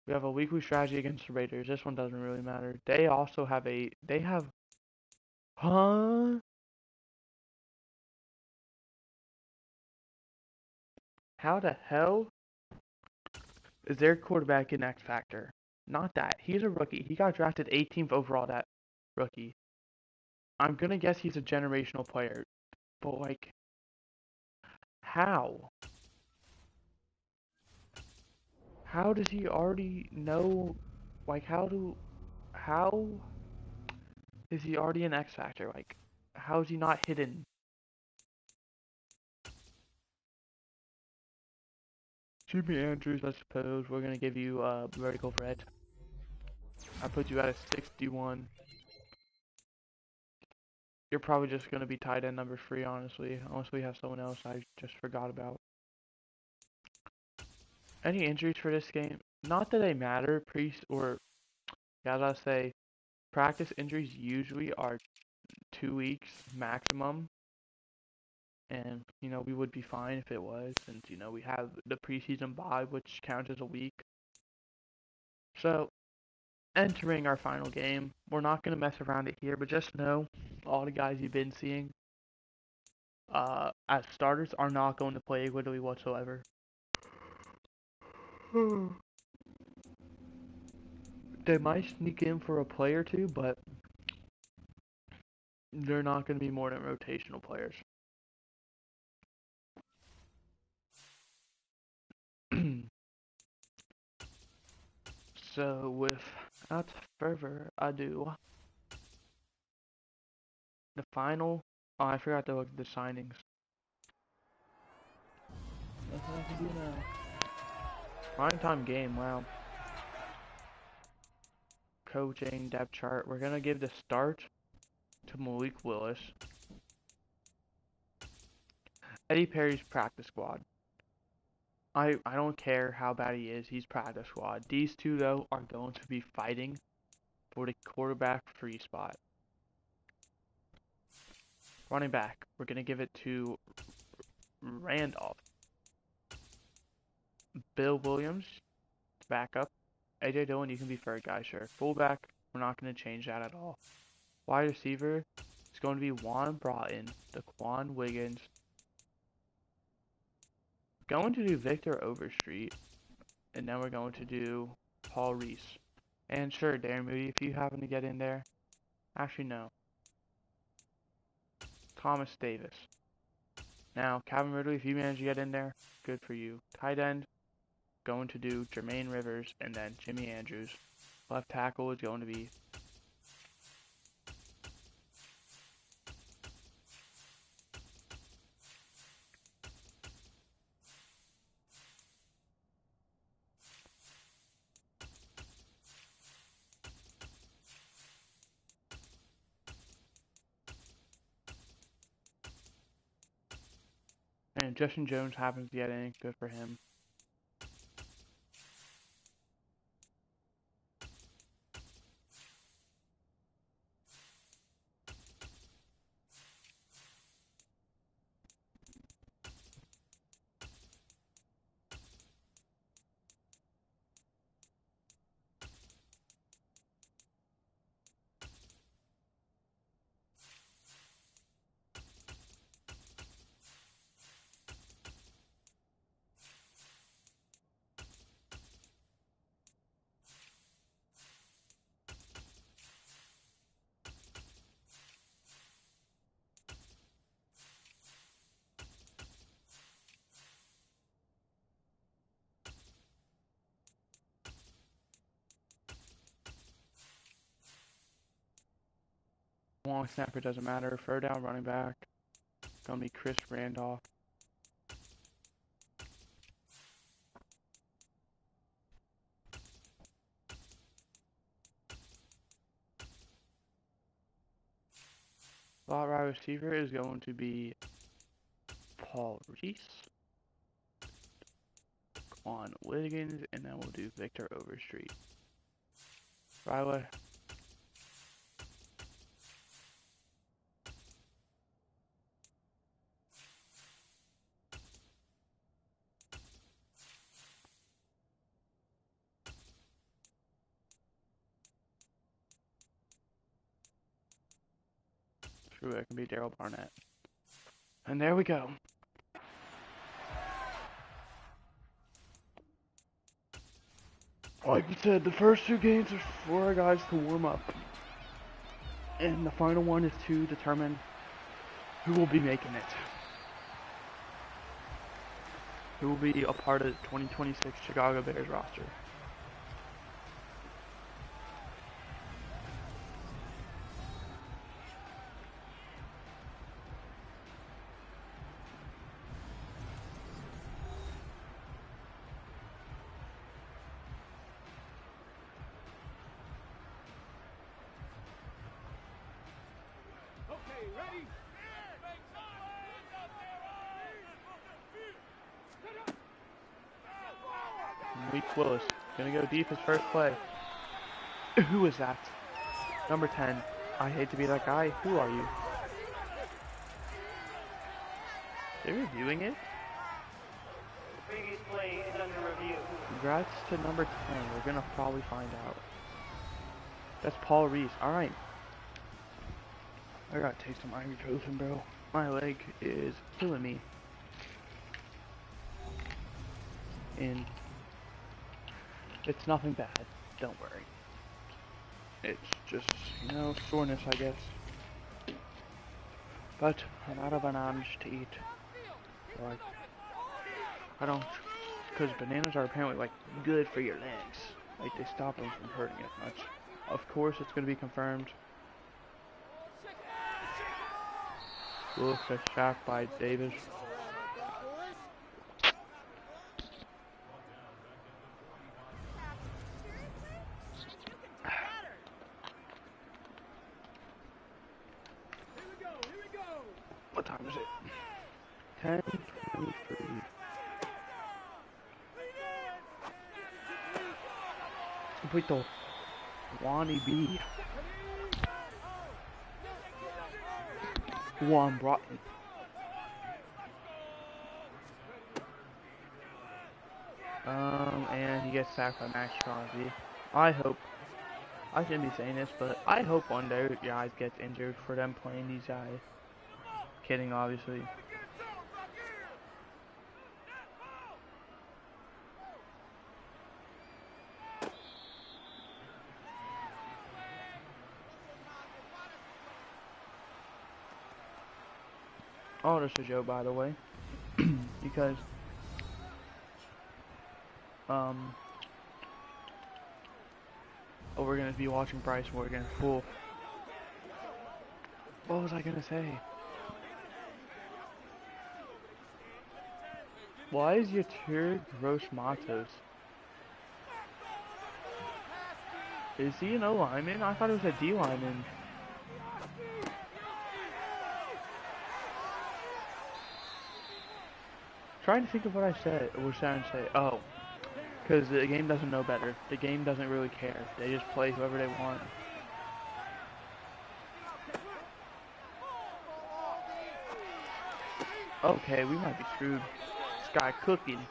We have a weekly strategy against the Raiders. This one doesn't really matter. They also have huh? How the hell is their quarterback an X factor? Not that. He's a rookie. He got drafted 18th overall, that rookie. I'm gonna guess he's a generational player. But, like, how? How does he already know? Like, how is he already an X factor? Like, how is he not hidden? Jimmy Andrews, I suppose. We're gonna give you vertical red. I put you at a 61. You're probably just gonna be tight end number 3, honestly. Unless we have someone else I just forgot about. Any injuries for this game? Not that they matter. As I say, practice injuries usually are 2 weeks maximum. And, we would be fine if it was, since, we have the preseason bye, which counts as a week. So, entering our final game, we're not going to mess around it here, but just know, all the guys you've been seeing as starters are not going to play literally whatsoever. They might sneak in for a play or two, but they're not going to be more than rotational players. So, without further ado, the final. Oh, I forgot to look at the signings. Nothing I can do now. Prime time game, wow. Coaching, depth chart. We're gonna give the start to Malik Willis. Eddie Perry's practice squad. I don't care how bad he is, he's practice squad. These two, though, are going to be fighting for the quarterback free spot. Running back, we're going to give it to Randolph. Bill Williams, backup. AJ Dillon, you can be third guy, sure. Fullback, we're not going to change that at all. Wide receiver, it's going to be Juan Broughton, Daquan Wiggins. Going to do Victor Overstreet, and then we're going to do Paul Reese. And sure, Darren Moody, if you happen to get in there. Actually, no. Thomas Davis. Now, Calvin Ridley, if you manage to get in there, good for you. Tight end, going to do Jermaine Rivers and then Jimmy Andrews. Left tackle is going to be and Justin Jones happens to get in, good for him. Long snapper doesn't matter. Third down running back, going to be Chris Randolph. Slot wide receiver is going to be Paul Reese, Quan Wiggins, and then we'll do Victor Overstreet. Right. True, it can be Daryl Barnett. And there we go. Like we said, the first two games are for our guys to warm up. And the final one is to determine who will be making it. Who will be a part of the 2026 Chicago Bears roster. Ready? Malik Willis, gonna go deep his first play. Who is that? Number 10. I hate to be that guy. Who are you? They're reviewing it? Previous play is under review. Congrats to number 10. We're gonna probably find out. That's Paul Reese. Alright. I gotta take some ibuprofen, bro. My leg is killing me. And it's nothing bad. Don't worry. It's just, you know, soreness, I guess. But I'm out of bananas to eat. Like, I don't, because bananas are apparently, like, good for your legs. Like, they stop them from hurting as much. Of course, it's going to be confirmed. Willis gets sacked by Davis. 10-23. Complete the Wani B. One Broughton. And he gets sacked by Max Crosby. I shouldn't be saying this, but I hope one day guys gets injured for them playing these guys. Kidding, obviously. Oh, that's a joke, by the way. Because, oh, we're gonna be watching Bryce Morgan. Cool. What was I gonna say? Why is Yatir Gross Matos? Is he an O lineman? I thought it was a D lineman. Trying to think of what I said, or was trying to say. Oh, because the game doesn't know better. The game doesn't really care. They just play whoever they want. Okay, we might be screwed. This guy cooking.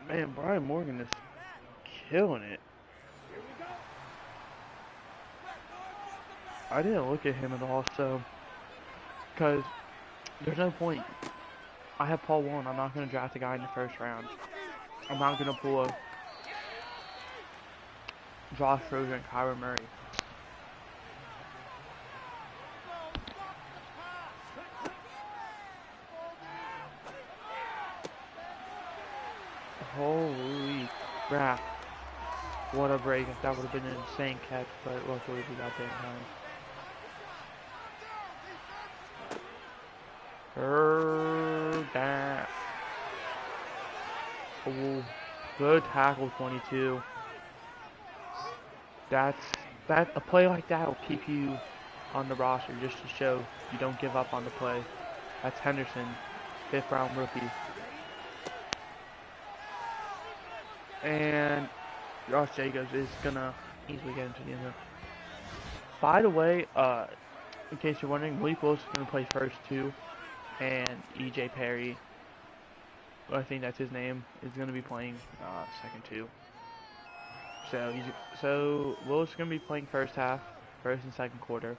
Man, Brian Morgan is killing it. I didn't look at him at all, so because there's no point. I have Paul Warren. I'm not going to draft a guy in the first round. I'm not going to pull a Josh Rosen and Kyler Murray. Holy crap. What a break. That would have been an insane catch, but luckily we got there in time. That. Oh, good tackle, 22. That a play like that will keep you on the roster just to show you don't give up on the play. That's Henderson, 5th round rookie. And Josh Jacobs is gonna easily get into the end zone. By the way, in case you're wondering, Malik Wilson's gonna play first too, and EJ Perry, I think that's his name, is gonna be playing second too. So Wilson's gonna be playing first half, first and second quarter.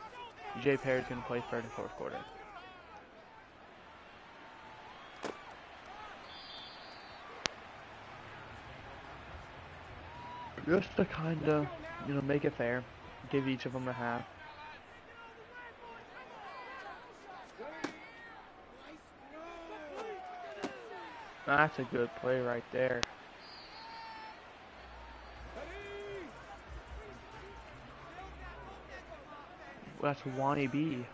EJ Perry's gonna play third and fourth quarter. Just to kind of, make it fair, give each of them a half. That's a good play right there. That's Wani B.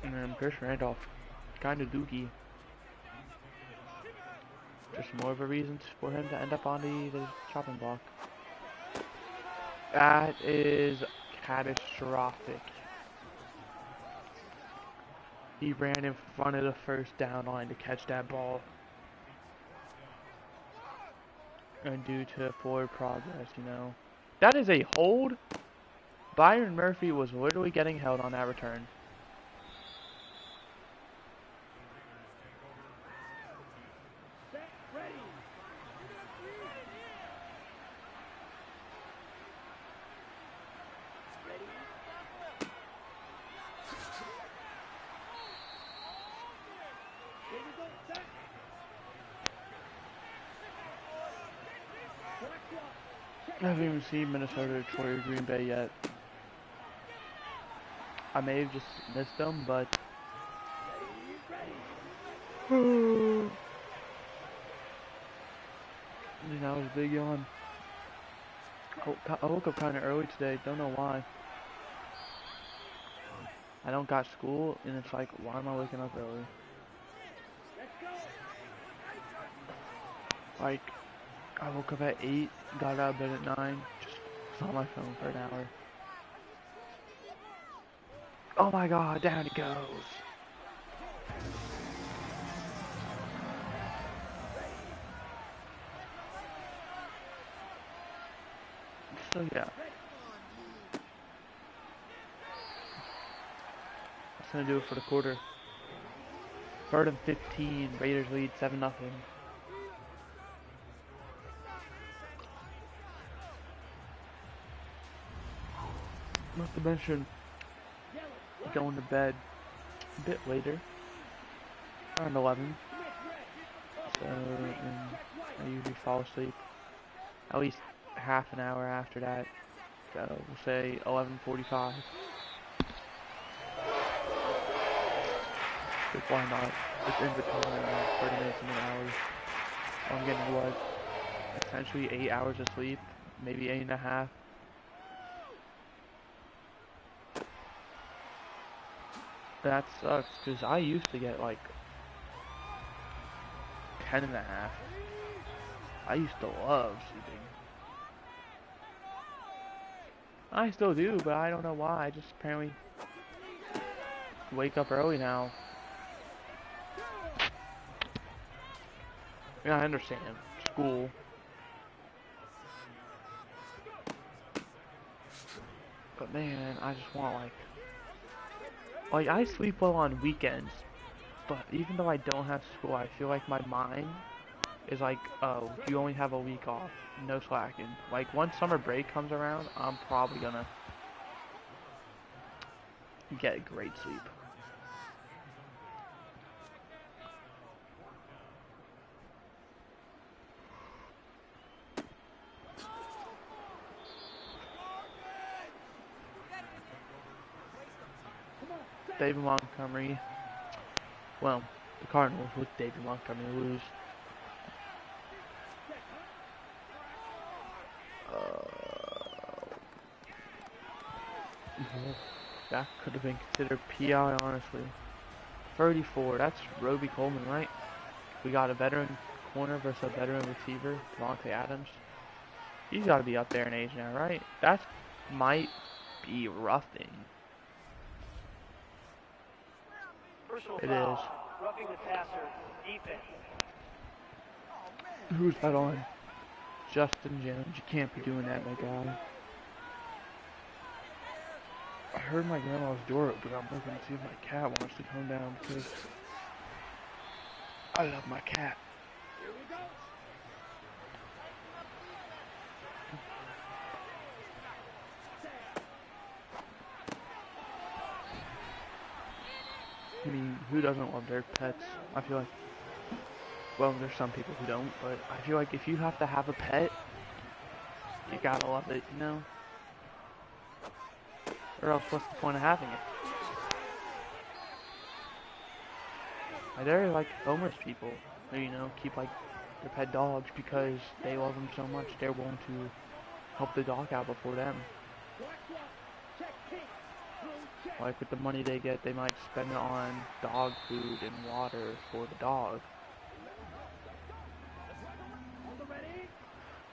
And then Chris Randolph, kind of dookie. Just more of a reason for him to end up on the chopping block. That is catastrophic. He ran in front of the first down line to catch that ball. And due to forward progress, That is a hold. Byron Murphy was literally getting held on that return. I haven't even seen Minnesota, Detroit, or Green Bay yet. I may have just missed them, but You know, I was a big yawn. I woke up kind of early today. Don't know why. I don't got school, and it's like, why am I waking up early? Like, I woke up at 8, got out of bed at 9, just was on my phone for an hour. Oh my god, down he goes. So yeah. That's gonna do it for the quarter. 3rd and 15, Raiders lead 7-0. Not to mention, going to bed a bit later, around 11. So, I usually fall asleep at least half an hour after that. So, we'll say 11:45. Because why not? It's in between 30 minutes and an hour. I'm getting what? Essentially 8 hours of sleep, maybe 8.5. That sucks, because I used to get like 10.5. I used to love sleeping. I still do, but I don't know why. I just apparently wake up early now. Yeah, I understand. School. But man, I just want like I sleep well on weekends, but even though I don't have school, I feel like my mind is like, oh, you only have a week off, no slacking. Like once summer break comes around, I'm probably gonna get great sleep. David Montgomery. Well, the Cardinals with David Montgomery lose. That could have been considered PI, honestly. 34, that's Roby Coleman, right? We got a veteran corner versus a veteran receiver, Devontae Adams. He's got to be up there in age now, right? That might be roughing. It is. Roughing the passer, defense. Who's that on? Justin Jones. You can't be doing that, my guy. I heard my grandma's door open. I'm looking to see if my cat wants to come down because I love my cat. I mean, who doesn't love their pets? I feel like, well, there's some people who don't, but I feel like if you have to have a pet, you gotta love it, you know? Or else what's the point of having it? Like, there are like homeless people who, you know, keep like their pet dogs because they love them so much they're willing to help the dog out before them. Like with the money they get, they might spend it on dog food and water for the dog.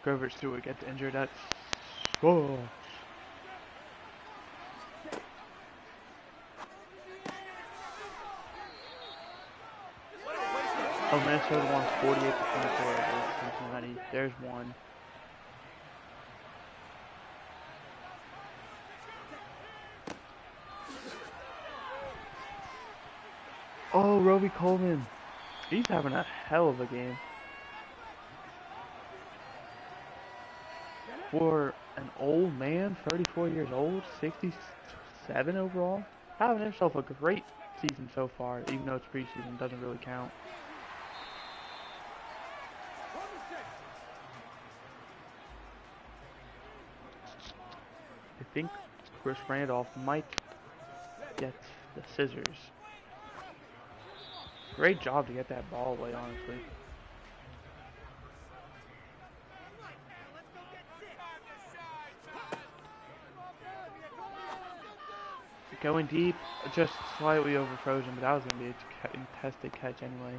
Grover Stewart gets injured. That's oh. Oh, Minnesota won 48-24 over Cincinnati. There's one. Oh, Roby Coleman. He's having a hell of a game. For an old man, 34 years old, 67 overall, having himself a great season so far, even though it's preseason, doesn't really count. I think Chris Randolph might get the scissors. Great job to get that ball away, honestly. Going deep, just slightly over Frozen, but that was going to be a contested catch anyway.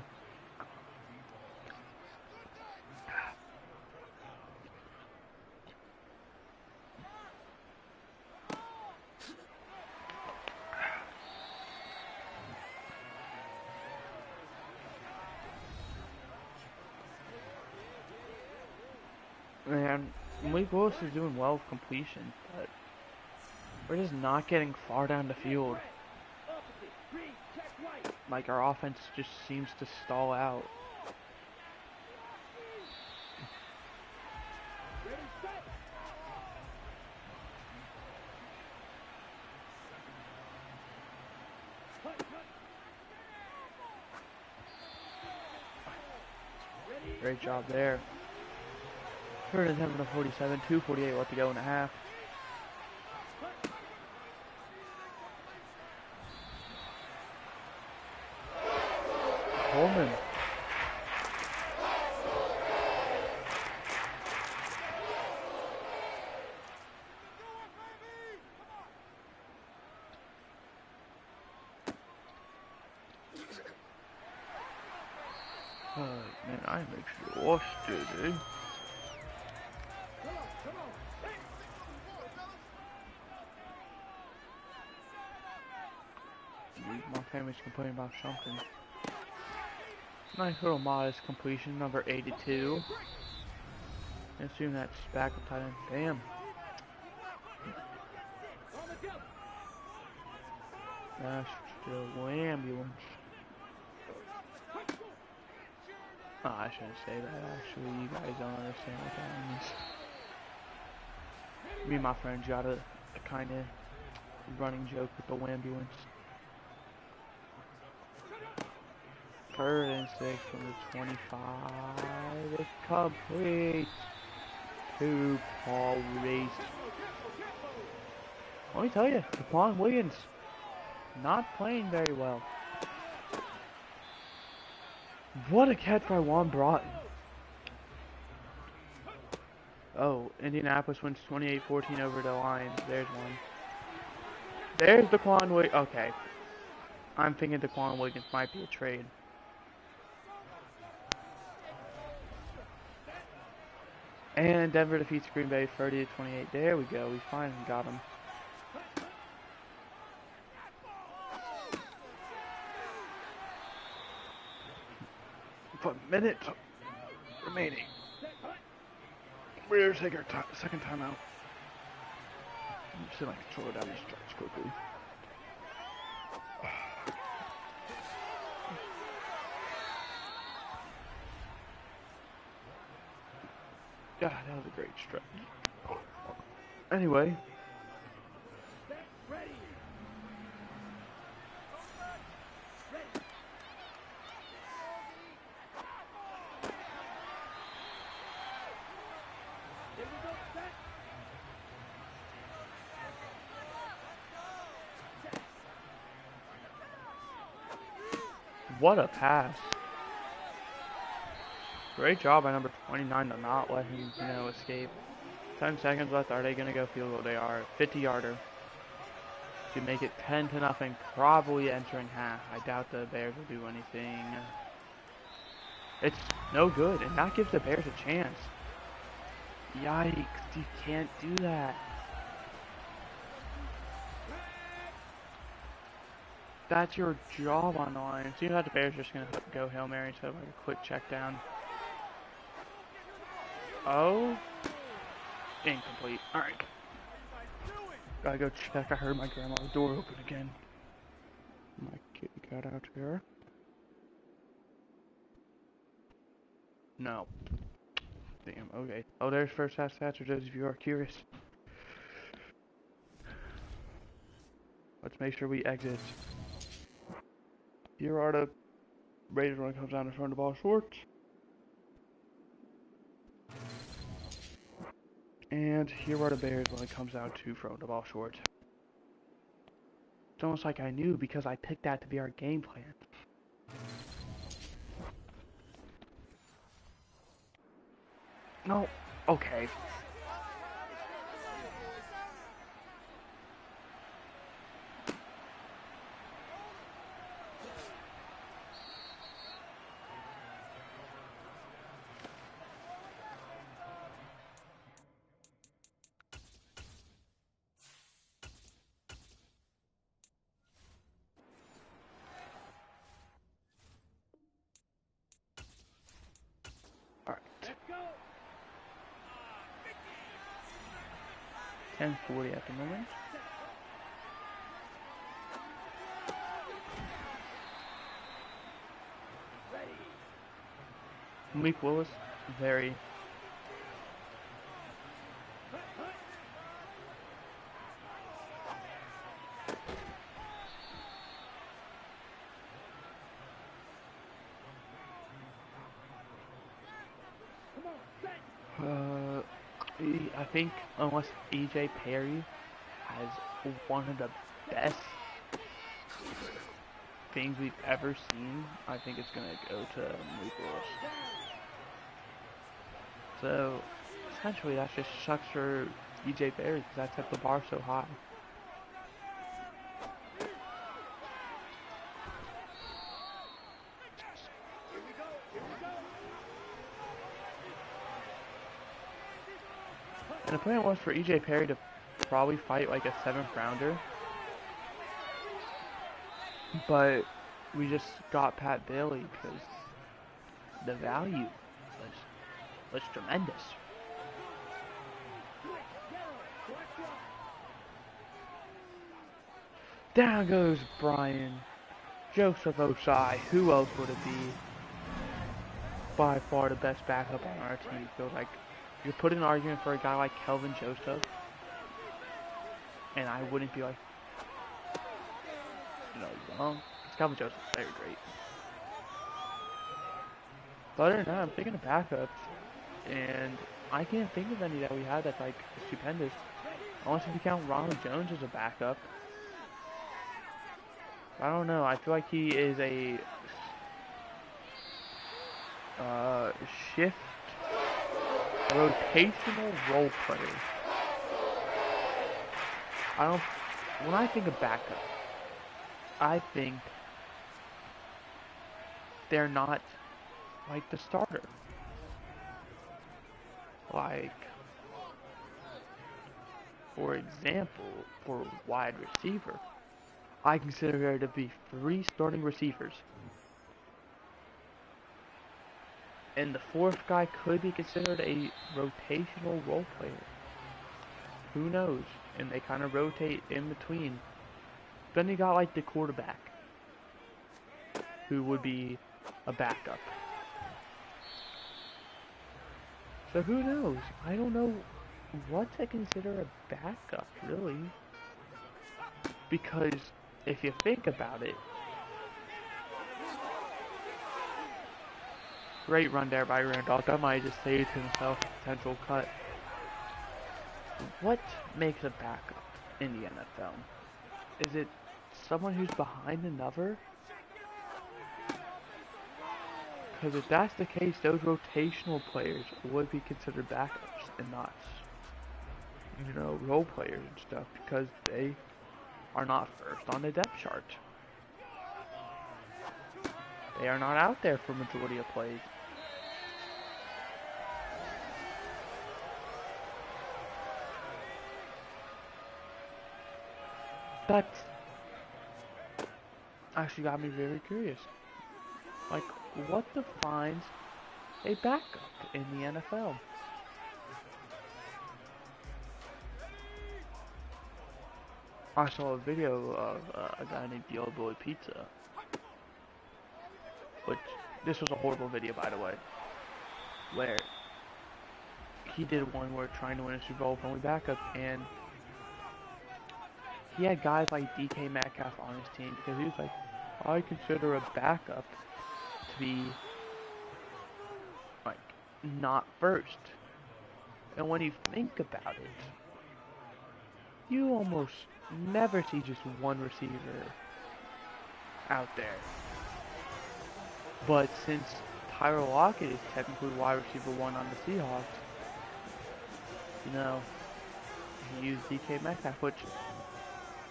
Man, Malik Willis is doing well with completion, but we're just not getting far down the field. Like, our offense just seems to stall out. Great job there. 47, 2:48 left to go in the half. Coleman. Oh, man, I'm exhausted. My family's complaining about something. Nice little modest completion, number 82. I assume that's backup tight end. Damn. That's the ambulance. Oh, I shouldn't say that, actually. You guys don't understand what that means. Me and my friends got a kind of running joke with the ambulance. 3rd and 6 from the 25. It's complete. 2 Paul Reese. Let me tell you, Daquan Williams not playing very well. What a catch by Juan Broughton. Oh, Indianapolis wins 28-14 over the Lions. There's one. There's Daquan Williams. Okay. I'm thinking Daquan Williams might be a trade. And Denver defeats Green Bay 30-28. There we go. We finally got him. For minutes remaining. We're going to take our second timeout. See if I can throw it down these stretch quickly. God, that was a great stretch. Anyway. What a pass. Great job by number 29 to not let him, escape. 10 seconds left. Are they going to go field goal? They are. 50-yarder. To make it 10-0, probably entering half. I doubt the Bears will do anything. It's no good, and that gives the Bears a chance. Yikes, you can't do that. That's your job on the line. It seems like the Bears are just going to go Hail Mary instead of like a quick check down. Oh. Incomplete. Alright. Gotta go check. I heard my grandma's door open again. My kitty cat out here. No. Damn, okay. Oh, there's first half stats for those of you who are curious. Let's make sure we exit. Here are the Raiders when it comes down in front of the ball short. And here are the Bears when it comes out to throwing the ball short. It's almost like I knew because I picked that to be our game plan. No. Okay. 10:40 at the moment. Malik Willis, very I think unless EJ Perry has one of the best things we've ever seen, I think it's gonna go to Malik Willis. So essentially, that just sucks for EJ Perry because that set the bar so high. And the plan was for EJ Perry to probably fight like a 7th rounder. But we just got Pat Bailey because the value was tremendous. Down goes Brian. Joseph Osai. Who else would it be? By far the best backup on our team. So like, you're putting an argument for a guy like Kelvin Joseph, and I wouldn't be like, wrong. Because Kelvin Joseph's very great. But other than that, I'm thinking of backups, and I can't think of any that we had that's like stupendous. Unless if you count Ronald Jones as a backup. I don't know. I feel like he is a shift rotational role player. When I think of backup, I think they're not like the starter. Like, for example, for wide receiver, I consider there to be 3 starting receivers. And the 4th guy could be considered a rotational role player. Who knows? And they kind of rotate in between. Then you got like the quarterback, who would be a backup. So who knows? I don't know what to consider a backup, really. Because if you think about it, great run there by Randolph. That might have just saved himself a potential cut. What makes a backup in the NFL? Is it someone who's behind another? Because if that's the case, those rotational players would be considered backups and not, role players and stuff, because they are not first on the depth chart. They are not out there for majority of plays. That actually got me very curious. Like, what defines a backup in the NFL? I saw a video of a guy named Boy Pizza, which, this was a horrible video, by the way, where he did one where trying to win a Super Bowl with only backup, and he had guys like DK Metcalf on his team because he was like, I consider a backup to be like not first. And when you think about it, you almost never see just one receiver out there. But since Tyler Lockett is technically wide receiver 1 on the Seahawks, he used DK Metcalf, which,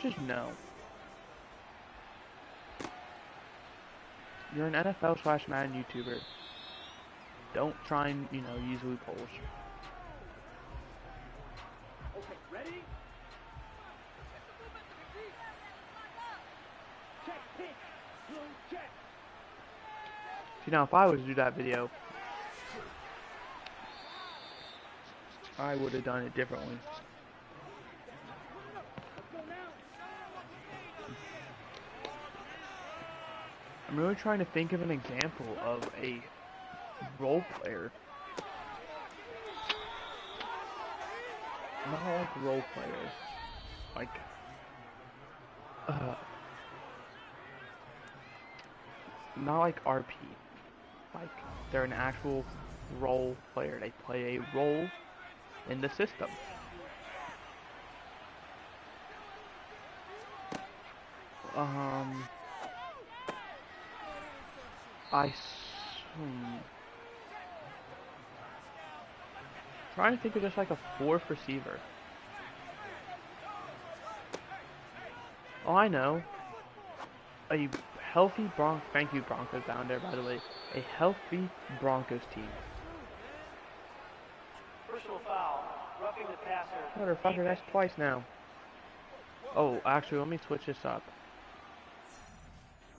just no. You're an NFL/Madden YouTuber. Don't try and, use loopholes. Okay, ready? Check, pitch, slow check. See, now if I was to do that video, I would have done it differently. I'm really trying to think of an example of a role player. Not like role player. Like, not like RP. Like, they're an actual role player. They play a role in the system. Trying to think of just like a fourth receiver. Oh, I know. A healthy thank you Broncos down there, by the way. A healthy Broncos team. Personal foul. Roughing the passer. Motherfucker, that's twice now. Oh, actually, let me switch this up.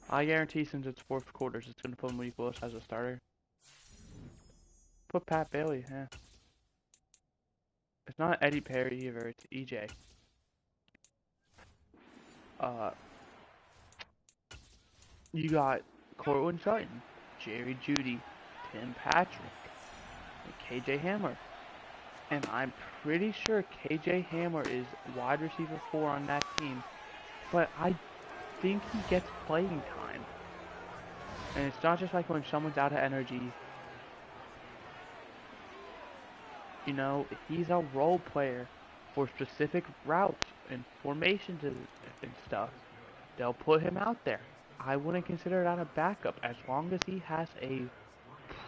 I guarantee since it's fourth quarters, it's going to put Malik Willis as a starter. Put Pat Bailey, yeah. It's not Eddie Perry either, it's EJ. You got Cortland Sutton, Jerry Jeudy, Tim Patrick, and KJ Hamler. And I'm pretty sure KJ Hamler is wide receiver 4 on that team. But I think he gets playing time. And it's not just like when someone's out of energy. You know, he's a role player for specific routes and formations and stuff. They'll put him out there. I wouldn't consider that a backup as long as he has a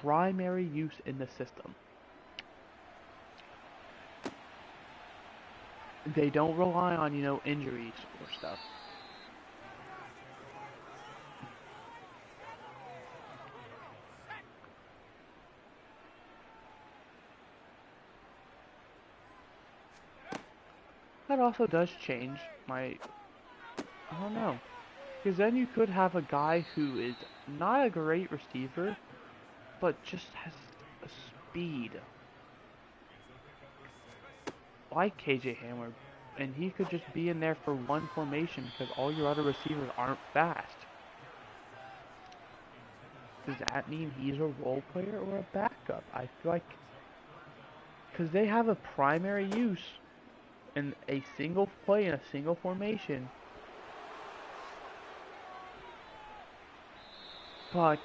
primary use in the system. They don't rely on, you know, injuries or stuff. That also does change my... I don't know. Because then you could have a guy who is not a great receiver, but just has a speed. Like KJ Hamler. And he could just be in there for one formation because all your other receivers aren't fast. Does that mean he's a role player or a backup? I feel like... Because they have a primary use in a single play in a single formation. But...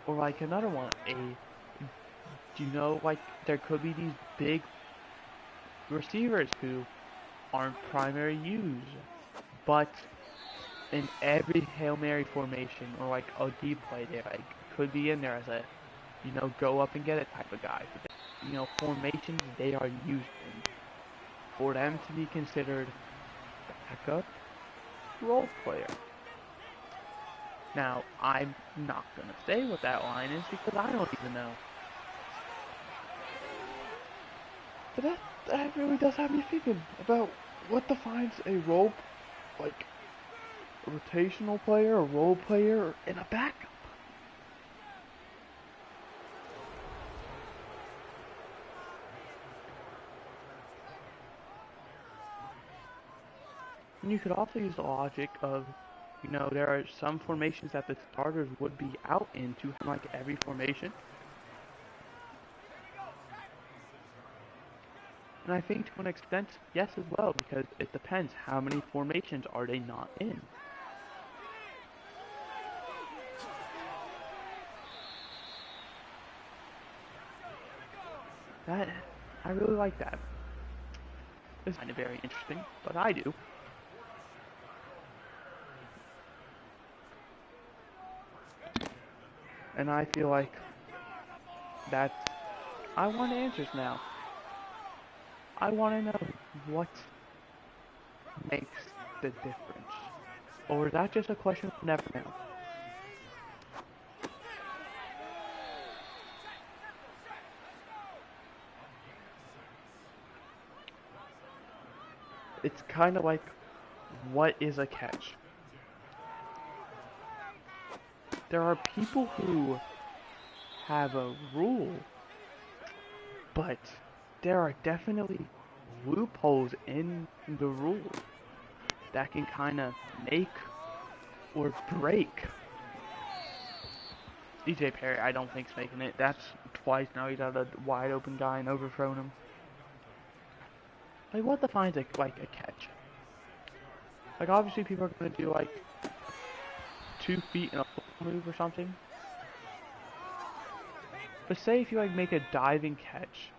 Or like another one, you know, like there could be these big receivers who aren't primary use, but in every Hail Mary formation or like a deep play, they like could be in there as a, you know, go up and get it type of guy. You know, formations they are used in. For them to be considered backup role player. Now, I'm not gonna say what that line is because I don't even know. But that really does have me thinking about what defines a role, like, a rotational player, a role player, and a backup. And you could also use the logic of, you know, there are some formations that the starters would be out into, like every formation. And I think to an extent, yes as well, because it depends how many formations are they not in. I really like that. It's kind of very interesting, but I do. And I feel like I want answers now. I want to know what makes the difference. Or is that just a question we'll never know? It's kind of like, what is a catch? There are people who have a rule, but there are definitely loopholes in the rule that can kind of make or break. EJ Perry, I don't think's making it. That's twice now he's had a wide open guy and overthrown him. Like, what defines like a catch? Like, obviously people are gonna do like 2 feet in a football move or something. But say if you like make a diving catch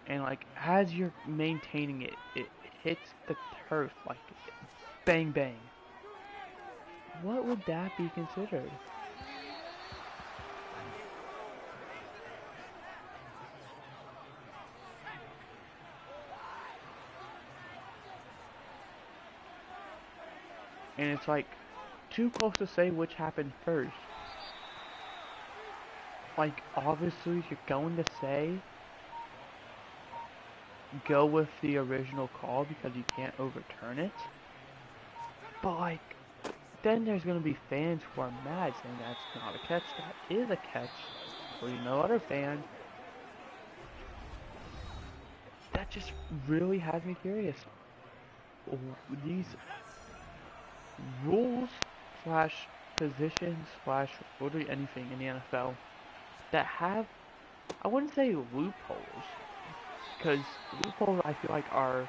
and like as you're maintaining it, it hits the turf like bang bang. What would that be considered? And it's like too close to say which happened first. Like, obviously you're going to say go with the original call because you can't overturn it. But like, then there's gonna be fans who are mad saying that's not a catch, that is a catch. Or you know, other fans. That just really has me curious. These rules slash positions slash literally anything in the NFL that have, I wouldn't say loopholes, because loopholes I feel like are,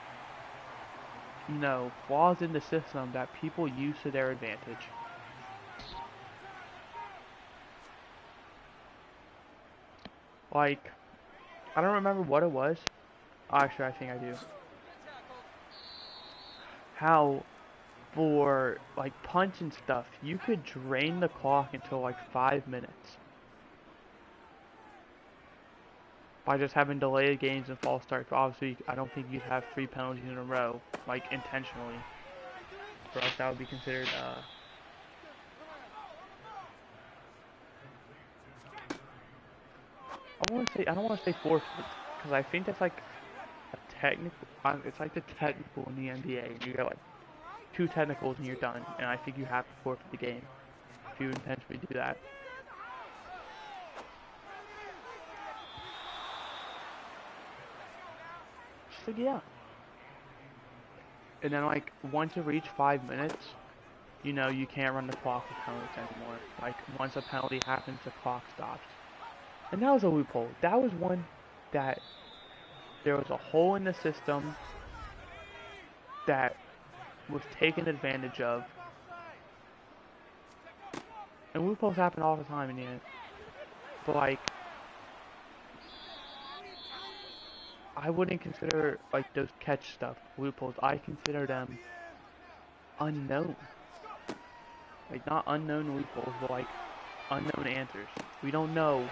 you know, flaws in the system that people use to their advantage. Like, I don't remember what it was. Actually, I think I do. How, for like punch and stuff, you could drain the clock until like 5 minutes by just having delayed games and false starts. But obviously, I don't think you'd have 3 penalties in a row, like intentionally, or else that would be considered. I don't want to say forfeit, because I think that's like a technical. It's like the technical in the NBA. You get like 2 technicals and you're done, and I think you have to forfeit the game if you intentionally do that. So yeah. And then like once you reach 5 minutes, you know you can't run the clock with penalties anymore. Like once a penalty happens, the clock stops. And that was a loophole. That was one that there was a hole in the system that was taken advantage of. And loopholes happen all the time in the end. But like, I wouldn't consider like those catch stuff loopholes. I consider them unknown. Like not unknown loopholes, but like unknown answers. We don't know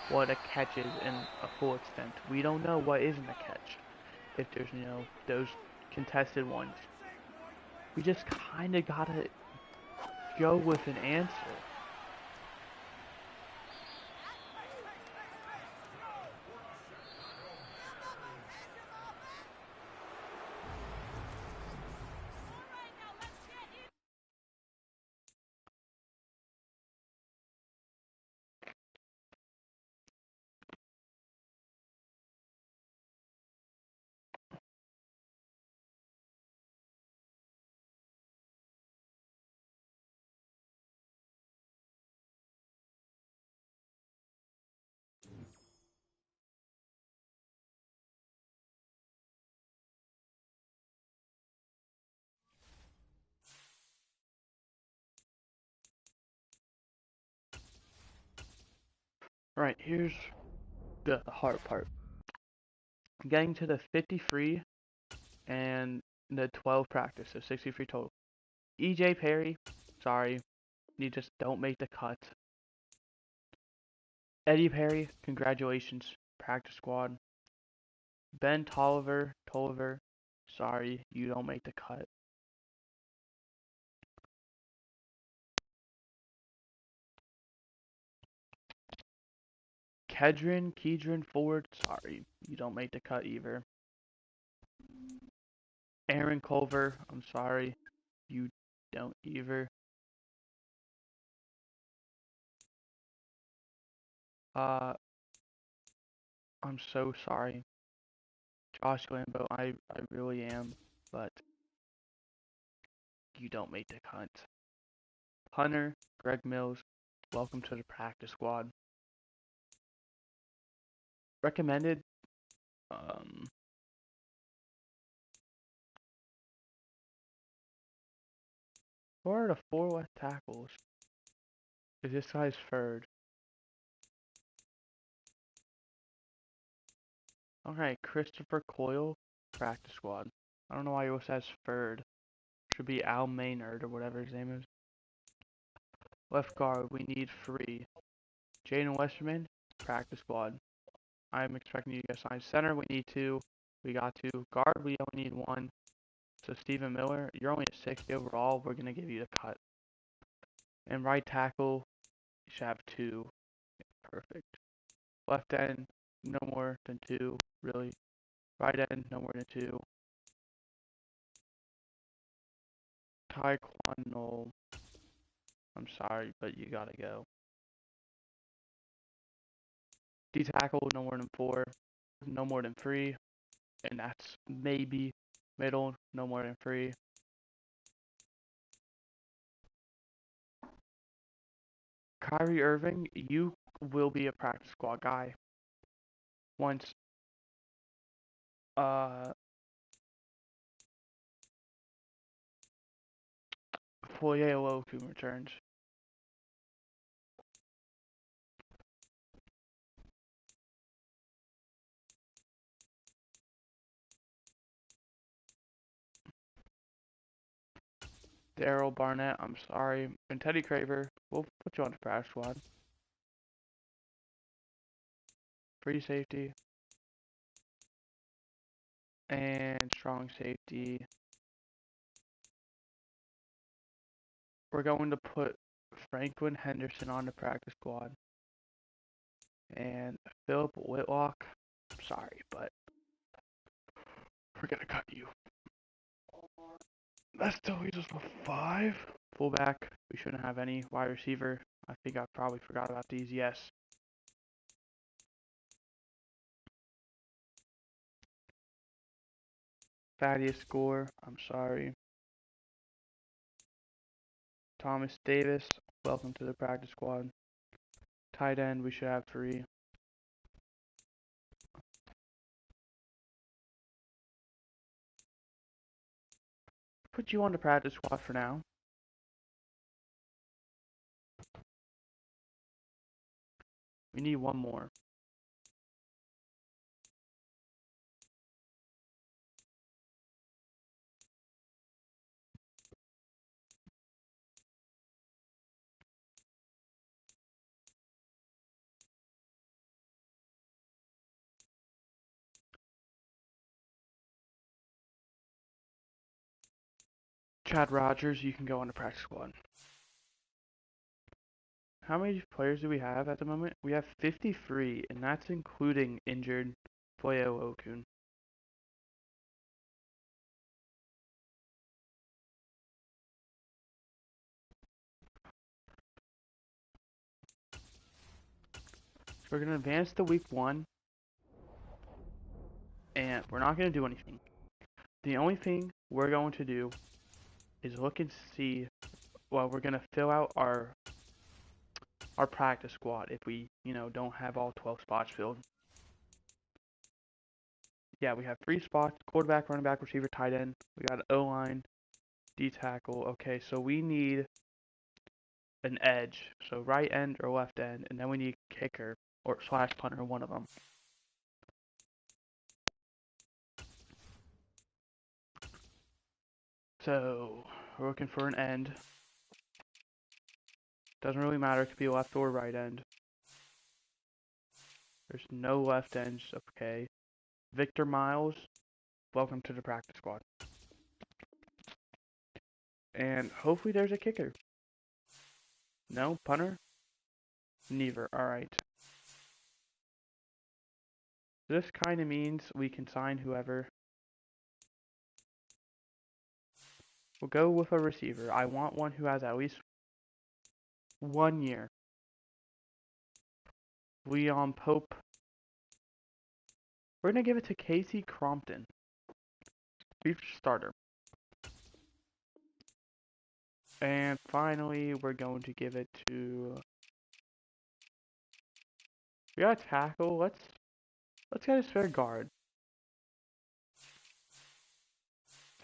what a catch is in a full extent. We don't know what isn't a catch. If there's, you know, those contested ones. We just kinda gotta go with an answer. Right, here's the hard part. Getting to the 53 and the 12 practice, so 63 total. EJ Perry, sorry, you just don't make the cut. Eddie Perry, congratulations, practice squad. Ben Tolliver, sorry, you don't make the cut. Kedron Ford, sorry, you don't make the cut either. Aaron Culver, I'm sorry, you don't either. I'm so sorry. Josh Lambo, I really am, but you don't make the cut. Hunter, Greg Mills, welcome to the practice squad. Recommended, who are the 4 left tackles? Is this guy's third? Alright, Christopher Coyle, practice squad. I don't know why he always says third. Should be Al Maynard or whatever his name is. Left guard, we need 3. Jaden Westerman, practice squad. I'm expecting you to get signed. Center, we need 2. We got 2. Guard, we only need 1. So Stephen Miller, you're only a 60 overall. We're going to give you the cut. And right tackle, you should have 2. Perfect. Left end, no more than 2, really. Right end, no more than 2. Taekwondo, I'm sorry, but you gotta go. D tackle, no more than 4. No more than 3. And that's maybe middle, no more than 3. Kyrie Irving, you will be a practice squad guy once Foye Oloku returns. Daryl Barnett, I'm sorry. And Teddy Craver, we'll put you on the practice squad. Free safety. And strong safety. We're going to put Franklin Henderson on the practice squad. And Philip Whitlock, I'm sorry, but we're going to cut you. That still leaves us with 5. Fullback, we shouldn't have any. Wide receiver, I think I probably forgot about these. Yes. Thaddeus Gore, I'm sorry. Thomas Davis, welcome to the practice squad. Tight end, we should have 3. Put you on the practice squad for now. We need 1 more. Chad Rogers, you can go on the practice squad. How many players do we have at the moment? We have 53, and that's including injured Foye Okun. So we're going to advance to week 1, and we're not going to do anything. The only thing we're going to do is look and see, well, we're going to fill out our practice squad if we, don't have all 12 spots filled. Yeah, we have 3 spots: quarterback, running back, receiver, tight end. We got O-line, D tackle. Okay, so we need an edge, so right end or left end, and then we need kicker or slash punter, one of them. So we're looking for an end. Doesn't really matter, it could be left or right end. There's no left ends. Okay. Victor Miles, welcome to the practice squad. And hopefully there's a kicker. No? Punter? Neither. Alright. This kind of means we can sign whoever. We'll go with a receiver. I want one who has at least 1 year. Leon Pope. We're going to give it to Casey Crompton. Future starter. And finally, we're going to give it to. We got a tackle. Let's get a spare guard.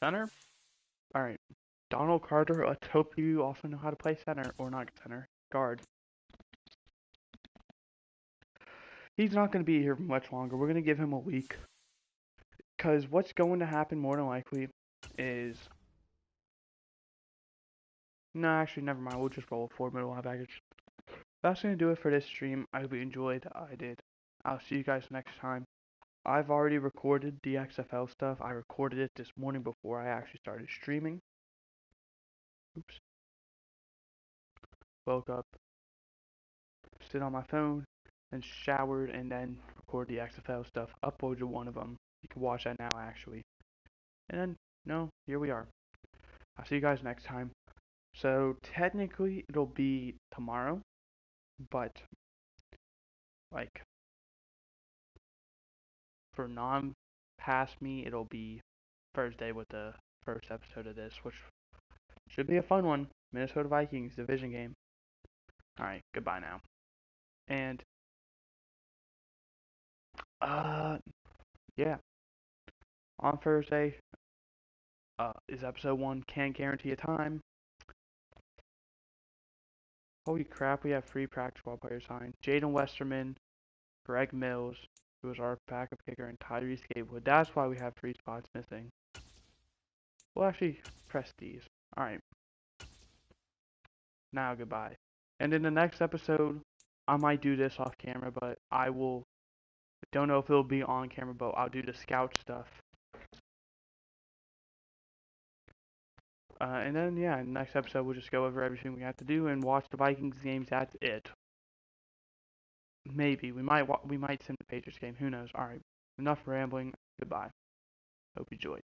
Center. All right. Donald Carter. Let's hope you also know how to play center or not center. Guard. He's not going to be here much longer. We're going to give him a week. Because what's going to happen more than likely is. No, actually, never mind. We'll just roll 4 middle linebackers. That's going to do it for this stream. I hope you enjoyed. I did. I'll see you guys next time. I've already recorded the XFL stuff. I recorded it this morning before I actually started streaming. Oops. Woke up, sit on my phone, and showered, and then record the XFL stuff. Uploaded one of them. You can watch that now, actually. And then, no, here we are. I'll see you guys next time. So, technically, it'll be tomorrow, but, like, for non-past me, it'll be Thursday with the first episode of this, which should be a fun one. Minnesota Vikings division game. Alright, goodbye now. And, yeah. On Thursday, is episode 1. Can't guarantee a time. Holy crap, we have 3 practice squad players signed. Jaden Westerman, Greg Mills, who is our backup kicker, and Tyrese Gatewood. That's why we have 3 spots missing. We'll actually press these. Alright. Now, goodbye. And in the next episode, I might do this off camera, but I will. Don't know if it'll be on camera, but I'll do the scout stuff. And then, yeah, next episode we'll just go over everything we have to do and watch the Vikings games. That's it. Maybe we might sim the Patriots game. Who knows? All right, enough rambling. Goodbye. Hope you enjoyed.